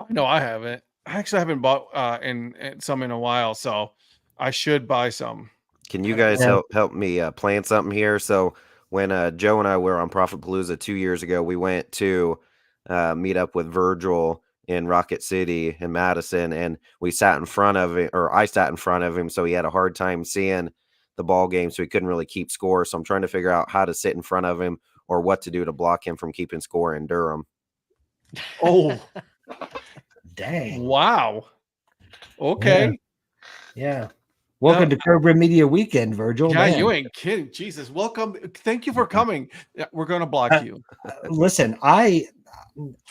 no, I haven't. I actually haven't bought in some in a while, so I should buy some. Can you guys help me plan something here? So when Joe and I were on Profit Palooza 2 years ago, we went to meet up with Virgil in Rocket City in Madison, and we sat in front of it, or I sat in front of him, so he had a hard time seeing the ball game, so he couldn't really keep score. So I'm trying to figure out how to sit in front of him or what to do to block him from keeping score in Durham. Oh, dang! Wow. Okay. Yeah. Welcome to Curb Rim Media Weekend, Virgil. Yeah, you ain't kidding. Jesus, welcome. Thank you for coming. Yeah, we're gonna block you. Listen, I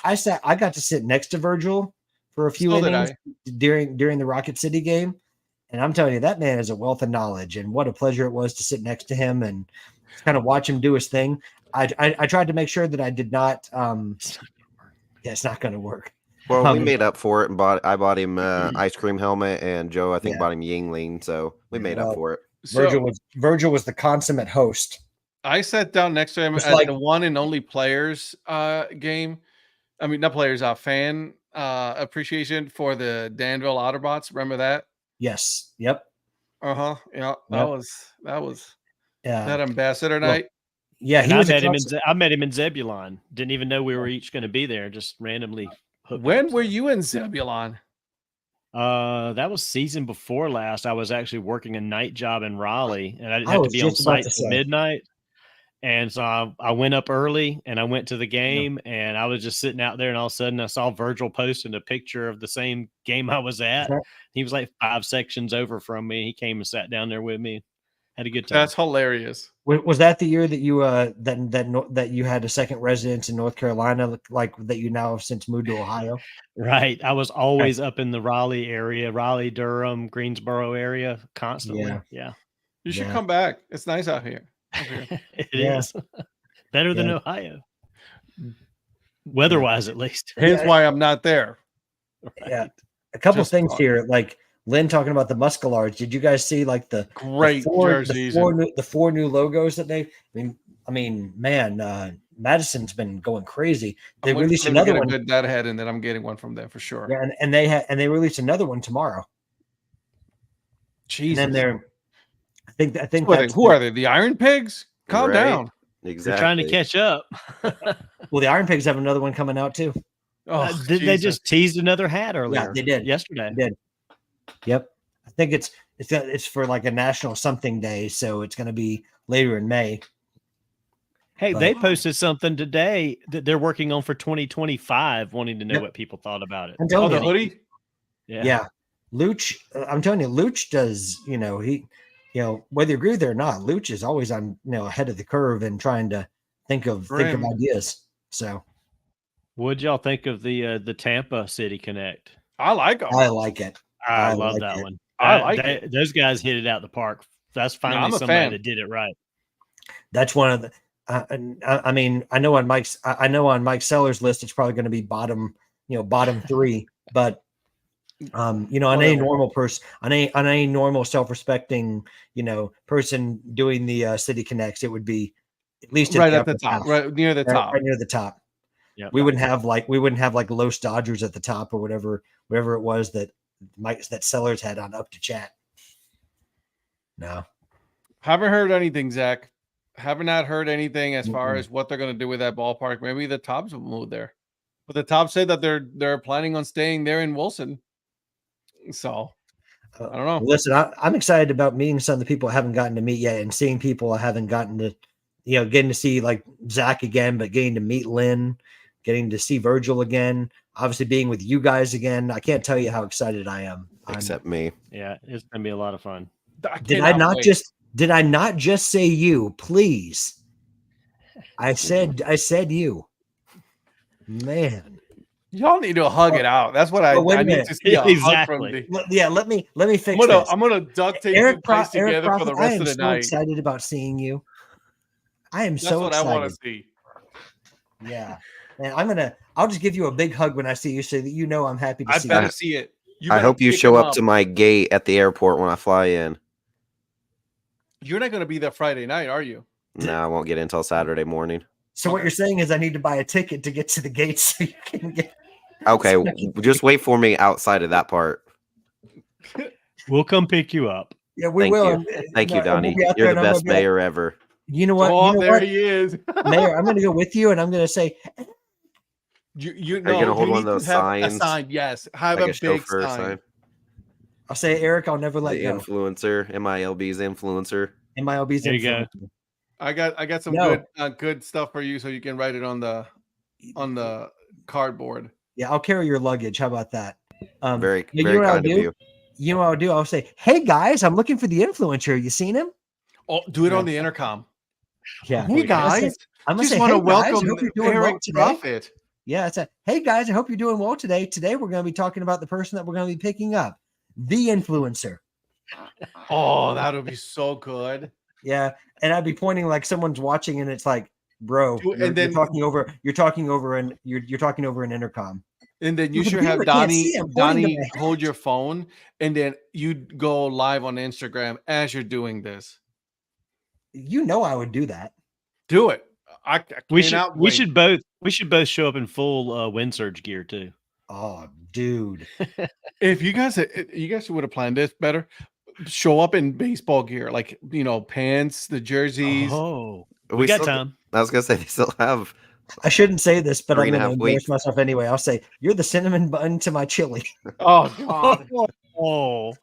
got to sit next to Virgil for a few innings during the Rocket City game. And I'm telling you, that man is a wealth of knowledge, and what a pleasure it was to sit next to him and kind of watch him do his thing. I tried to make sure that I did not. It's not going to work. Well, we made up for it, and I bought him ice cream helmet, and Joe, I think, bought him Yingling, so we made up for it. Virgil was the consummate host. I sat down next to him at the one and only players game. I mean, not players, fan appreciation for the Danville Otterbots. Remember that? Yes. Yep. Yeah. Yep. That was that ambassador night. Yeah. I met him in Zebulon. Didn't even know we were each going to be there. Just randomly. When were you in Zebulon? That was season before last. I was actually working a night job in Raleigh, and I didn't have to be on site till midnight. And so I went up early and I went to the game, and I was just sitting out there, and all of a sudden I saw Virgil posting a picture of the same game I was at. He was like 5 sections over from me. He came and sat down there with me. Had a good time. That's hilarious. Was that the year that you that you had a second residence in North Carolina, like that you now have since moved to Ohio? Right. I was always up in the Raleigh area, Raleigh, Durham, Greensboro area constantly. Yeah. You should Yeah. come back. It's nice out here. It Yeah. is. Better than Ohio. Weather-wise, at least. Hence why I'm not there. Yeah. A couple Just things fun. here, like Lynn talking about the Muskelards. Did you guys see like the Great jerseys. the four new logos that they? I mean, man, Madison's been going crazy. They I'm waiting released for them to another get one. a good Dad Hat, and then I'm getting one from them for sure. Yeah, and they released another one tomorrow. Jesus. And then they're, I think Who are they? The Iron Pigs? Calm Right. down. Exactly. They're trying to catch up. well, the Iron Pigs have another one coming out too. Oh, They Jesus. just teased another hat earlier. Yeah, they did yesterday. They did. Yep, I think it's for like a national something day, so it's going to be later in May. Hey, But- they posted something today that they're working on for 2025, wanting to know Yep. what people thought about it. I'm Oh, telling the you. hoodie? Yeah. Luch, I'm telling you, Luch does, whether you agree with it or not, Luch is always on, ahead of the curve and trying to think of Grim. ideas. So What'd y'all think of the Tampa City Connect? I like them. I like it. I I love like that it. one. I like it. Those guys hit it out the park. That's finally I'm a somebody fan. that did it right. That's one of the. I mean, I know on Mike Sellers' list, it's probably going to be bottom 3. But on any normal person, on any normal self-respecting person doing the City Connects, it would be at least Right at the upper top, half. right near the top. Right near the top. Yeah, We wouldn't have like Los Dodgers at the top or whatever it was that Sellers had on Up to Chat. No. Haven't heard anything, Zach. Have not heard anything as far Mm-mm. as what they're going to do with that ballpark. Maybe the Tops will move there, but the Tops say that they're planning on staying there in Wilson. So I don't know. Listen, I'm excited about meeting some of the people I haven't gotten to meet yet, and seeing people I haven't gotten to, getting to see like Zach again, but getting to meet Lynn, getting to see Virgil again, obviously being with you guys again. I can't tell you how excited I am. Except me. Yeah, it's gonna be a lot of fun. Did I not just say you? Please. I said you. Man. Y'all need to hug it out. That's what I wait a need minute. to see. A hug from Exactly. the, Yeah, let me fix I'm this. gonna duct tape you guys together for the I rest am of the so night. excited about seeing you. I am That's so what excited. I want to see. Yeah. And I'll just give you a big hug when I see you so that you know I'm happy to I see better you. see it. I hope you pick show him up to my gate at the airport when I fly in. You're not going to be there Friday night, are you? No, I won't get in until Saturday morning. So what you're saying is I need to buy a ticket to get to the gate so you can get. Okay, just wait for me outside of that part. We'll come pick you up. Yeah, we Thank will. you. And, Thank you, and we'll Donnie. be out You're there the and I'm best gonna be like, mayor ever. You know what? Oh, you know there what? he is. Mayor, I'm going to go with you and I'm going to say, You Are you gonna hold you one of need those to have a signs? sign, yes. Have Like a a big chauffeur sign. sign. I'll say, Eric, I'll never let The go. influencer, MILB's influencer. MILB's There you go. influencer. I got some No. good stuff for you, so you can write it on the cardboard. Yeah, I'll carry your luggage. How about that? Very, you very know what I'll kind of do? you. You know what I'll do? I'll say, hey guys, I'm looking for the influencer. You seen him? Oh, do it Yeah. on the intercom. Yeah. Hey guys, I'm gonna just say, want hey to guys, I welcome hope you're doing well Eric today. Prophet. Yeah, it's a hey guys, I hope you're doing well today. Today we're going to be talking about the person that we're going to be picking up, the influencer. Oh, that would be so good. Yeah, and I'd be pointing like someone's watching, and it's like, bro, And you're then- talking over an intercom. And then For you the should people have that can't see, I'm pointing to Donnie my hold your phone, and then you go live on Instagram as you're doing this. You know, I would do that. Do it. I We cannot should wait. we should both show up in full wind surge gear too. Oh, dude. If you guys would have planned this better, show up in baseball gear, like pants, the jerseys. Oh, we got still- time. I was gonna say they still have. I shouldn't say this, but I'm 3.5 going to embarrass weeks. myself anyway. I'll say, you're the cinnamon bun to my chili. Oh God. Oh,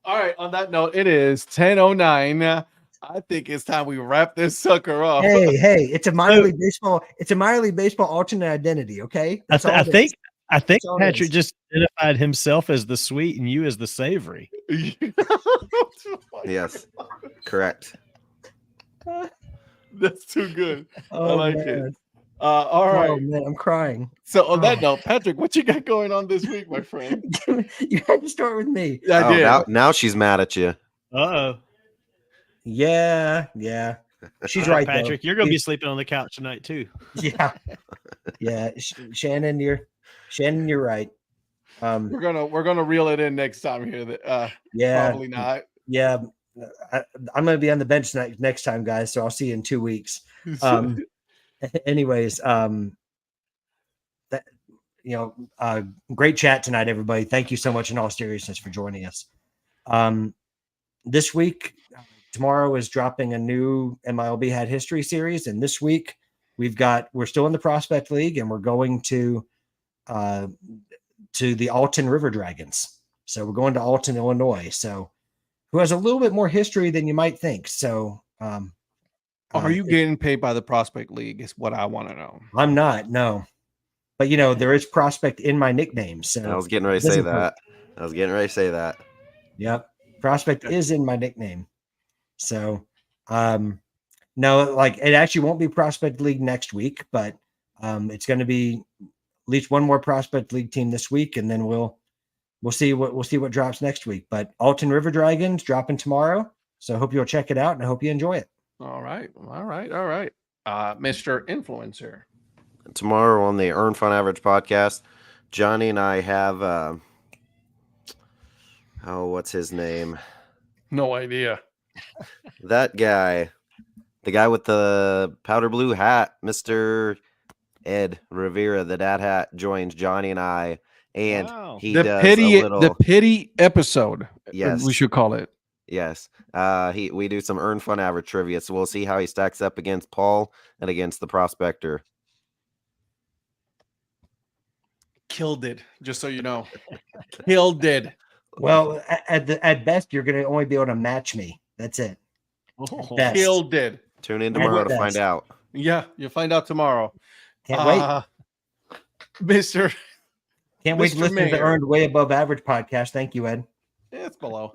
All right. On that note, it is 10:09. I think it's time we wrap this sucker up. Hey, it's a minor league baseball. It's a minor league baseball alternate identity. Okay. That's all I it is. I think That's all it Patrick is. just identified himself as the sweet and you as the savory. Yes, correct. That's too good. Oh, like man. it. All right. Oh man, I'm crying. So on that Oh. note, Patrick, what you got going on this week, my friend? You had to start with me. I did. Now she's mad at you. Uh-oh. Yeah. She's right, Patrick. though. You're going to be sleeping on the couch tonight, too. Yeah. Shannon, you're right. We're gonna reel it in next time here. Yeah, Probably not. yeah. I'm gonna be on the bench next time, guys. So I'll see you in 2 weeks. Anyways, great chat tonight, everybody. Thank you so much in all seriousness for joining us. This week, tomorrow is dropping a new MILB Hat History series, and this week we're still in the Prospect League, and we're going to the Alton River Dragons. So we're going to Alton, Illinois. So who has a little bit more history than you might think. So are you getting paid by the Prospect League is what I want to know. I'm not, no. But there is Prospect in my nickname. So I was getting ready to say that. Yep. Prospect is in my nickname. So no, like it actually won't be Prospect League next week, but it's going to be at least one more Prospect League team this week, and then we'll see what drops next week. But Alton River Dragons dropping tomorrow, so I hope you'll check it out, and I hope you enjoy it. All right. Mr. Influencer. Tomorrow on the Earn Fun Average podcast, Johnny and I have what's his name? No idea. That guy, the guy with the powder blue hat, Mr. Ed Rivera, the Dad Hat, joins Johnny and I, and he does the pity episode. Yes, we should call it. Yes, we do some Earn Fun Average trivia, so we'll see how he stacks up against Paul and against the Prospector. Killed it, just so you know. Killed it. Well, at best, you're going to only be able to match me. That's it. Killed it. Tune in tomorrow to find out. Yeah, you'll find out tomorrow. Can't wait. Mr. Can't wait to listen to the Earned Way Above Average podcast. Thank you, Ed. Yeah, it's below.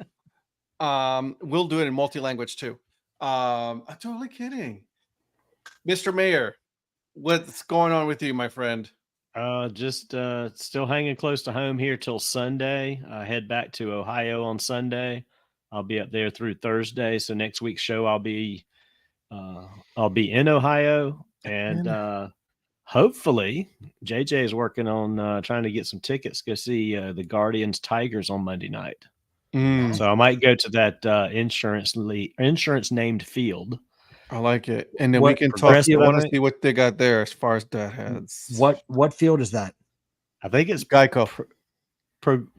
We'll do it in multi-language too. I'm totally kidding. Mr. Mayor, what's going on with you, my friend? Just still hanging close to home here till Sunday. I head back to Ohio on Sunday. I'll be up there through Thursday. So next week's show, I'll be in Ohio, and hopefully JJ is working on trying to get some tickets to go see the Guardians Tigers on Monday night. So I might go to that insurance named field. I like it, and then we can talk. I want to see what they got there as far as that heads. What field is that? I think it's Geico.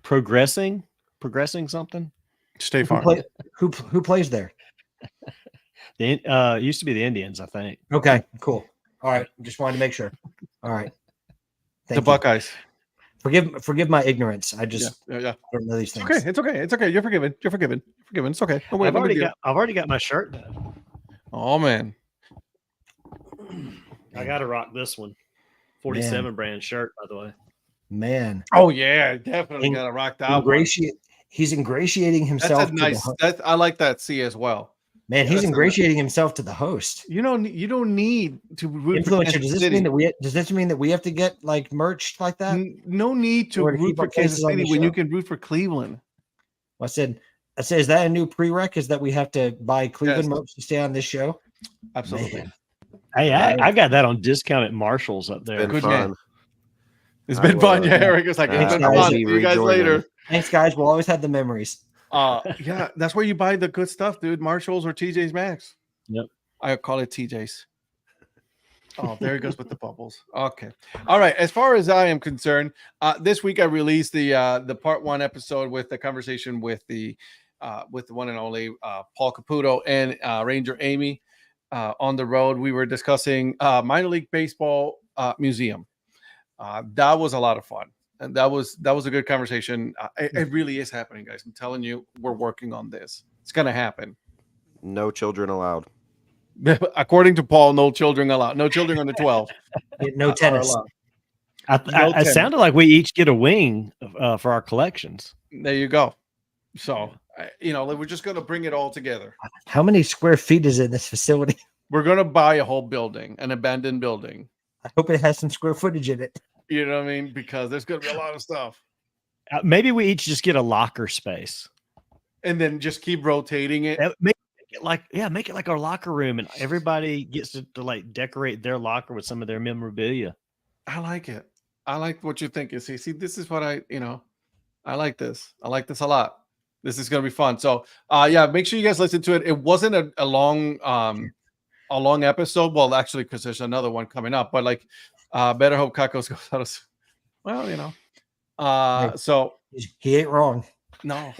Progressing something. State Farm. Who plays there? It used to be the Indians, I think. Okay, cool. All right, just wanted to make sure. All right, the Buckeyes. Forgive my ignorance. I just don't know these things. It's okay. You're forgiven. It's okay. I've already got my shirt done. Oh man, I gotta rock this one. 47 brand shirt, by the way. Man. Oh yeah, definitely gotta rock that one. He's ingratiating himself. That's nice. I like that C as well. Man, he's ingratiating himself to the host. You don't need to root influencer. For does this mean that we have to get like merch like that? No need to root for Kansas City when you can root for Cleveland. I said, is that a new prereq? Is that we have to buy Cleveland merch to stay on this show? Absolutely. Man. Hey, I got that on discount at Marshall's up there. Good fun. It's been fun. Yeah, Eric is like, it's been fun. See you guys later. Thanks, guys. We'll always have the memories. Yeah, that's where you buy the good stuff, dude. Marshalls or TJ's Maxx. Yep. I call it TJ's. Oh, there he goes with the bubbles. Okay. All right. As far as I am concerned, this week I released the part 1 episode with the conversation with the one and only Paul Caputo and Ranger Amy on the road. We were discussing minor league baseball museum. That was a lot of fun. And that was a good conversation. It really is happening, guys. I'm telling you, we're working on this. It's going to happen. No children allowed. According to Paul, no children allowed. No children under 12. No tennis. No It tennis. sounded like we each get a wing for our collections. There you go. So, we're just going to bring it all together. How many square feet is in this facility? We're going to buy a whole building, an abandoned building. I hope it has some square footage in it. You know what I mean? Because there's going to be a lot of stuff. Maybe we each just get a locker space. And then just keep rotating it. Make it like our locker room, and everybody gets to like decorate their locker with some of their memorabilia. I like it. I like what you're thinking. See, this is what I like this. I like this a lot. This is going to be fun. So, make sure you guys listen to it. It wasn't a long episode. Well, actually, because there's another one coming up, but better hope Kakos goes out of, so He ain't wrong. no,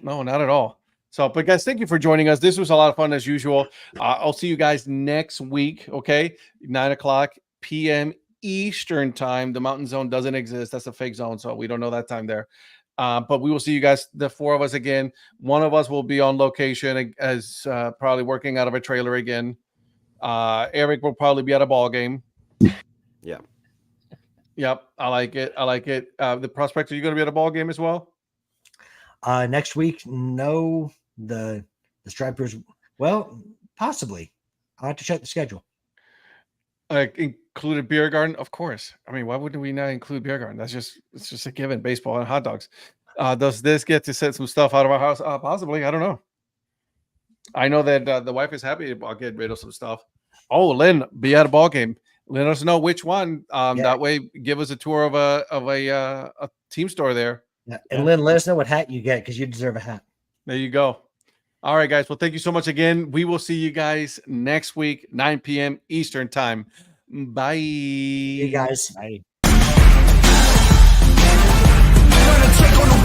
not at all. So, but guys, thank you for joining us. This was a lot of fun as usual. I'll see you guys next week. Okay. 9:00 p.m. Eastern time. The Mountain Zone doesn't exist. That's a fake zone. So we don't know that time there. But we will see you guys, the four of us again. One of us will be on location as probably working out of a trailer again. Eric will probably be at a ball game. Yeah. Yep. I like it. The Prospector, you going to be at a ball game as well? Next week, no. The Stripers, well, possibly. I'll have to check the schedule. Included beer garden, of course. I mean, why wouldn't we not include beer garden? It's just a given. Baseball and hot dogs. Does this get to set some stuff out of our house? Possibly. I don't know. I know that the wife is happy about getting rid of some stuff. Oh, Lynn, be at a ball game. Let us know which one. That way, give us a tour of a team store there. Yeah. And Lynn, let us know what hat you get because you deserve a hat. There you go. All right, guys. Well, thank you so much again. We will see you guys next week, 9 p.m. Eastern time. Bye. Hey, guys. Bye. Gonna take on the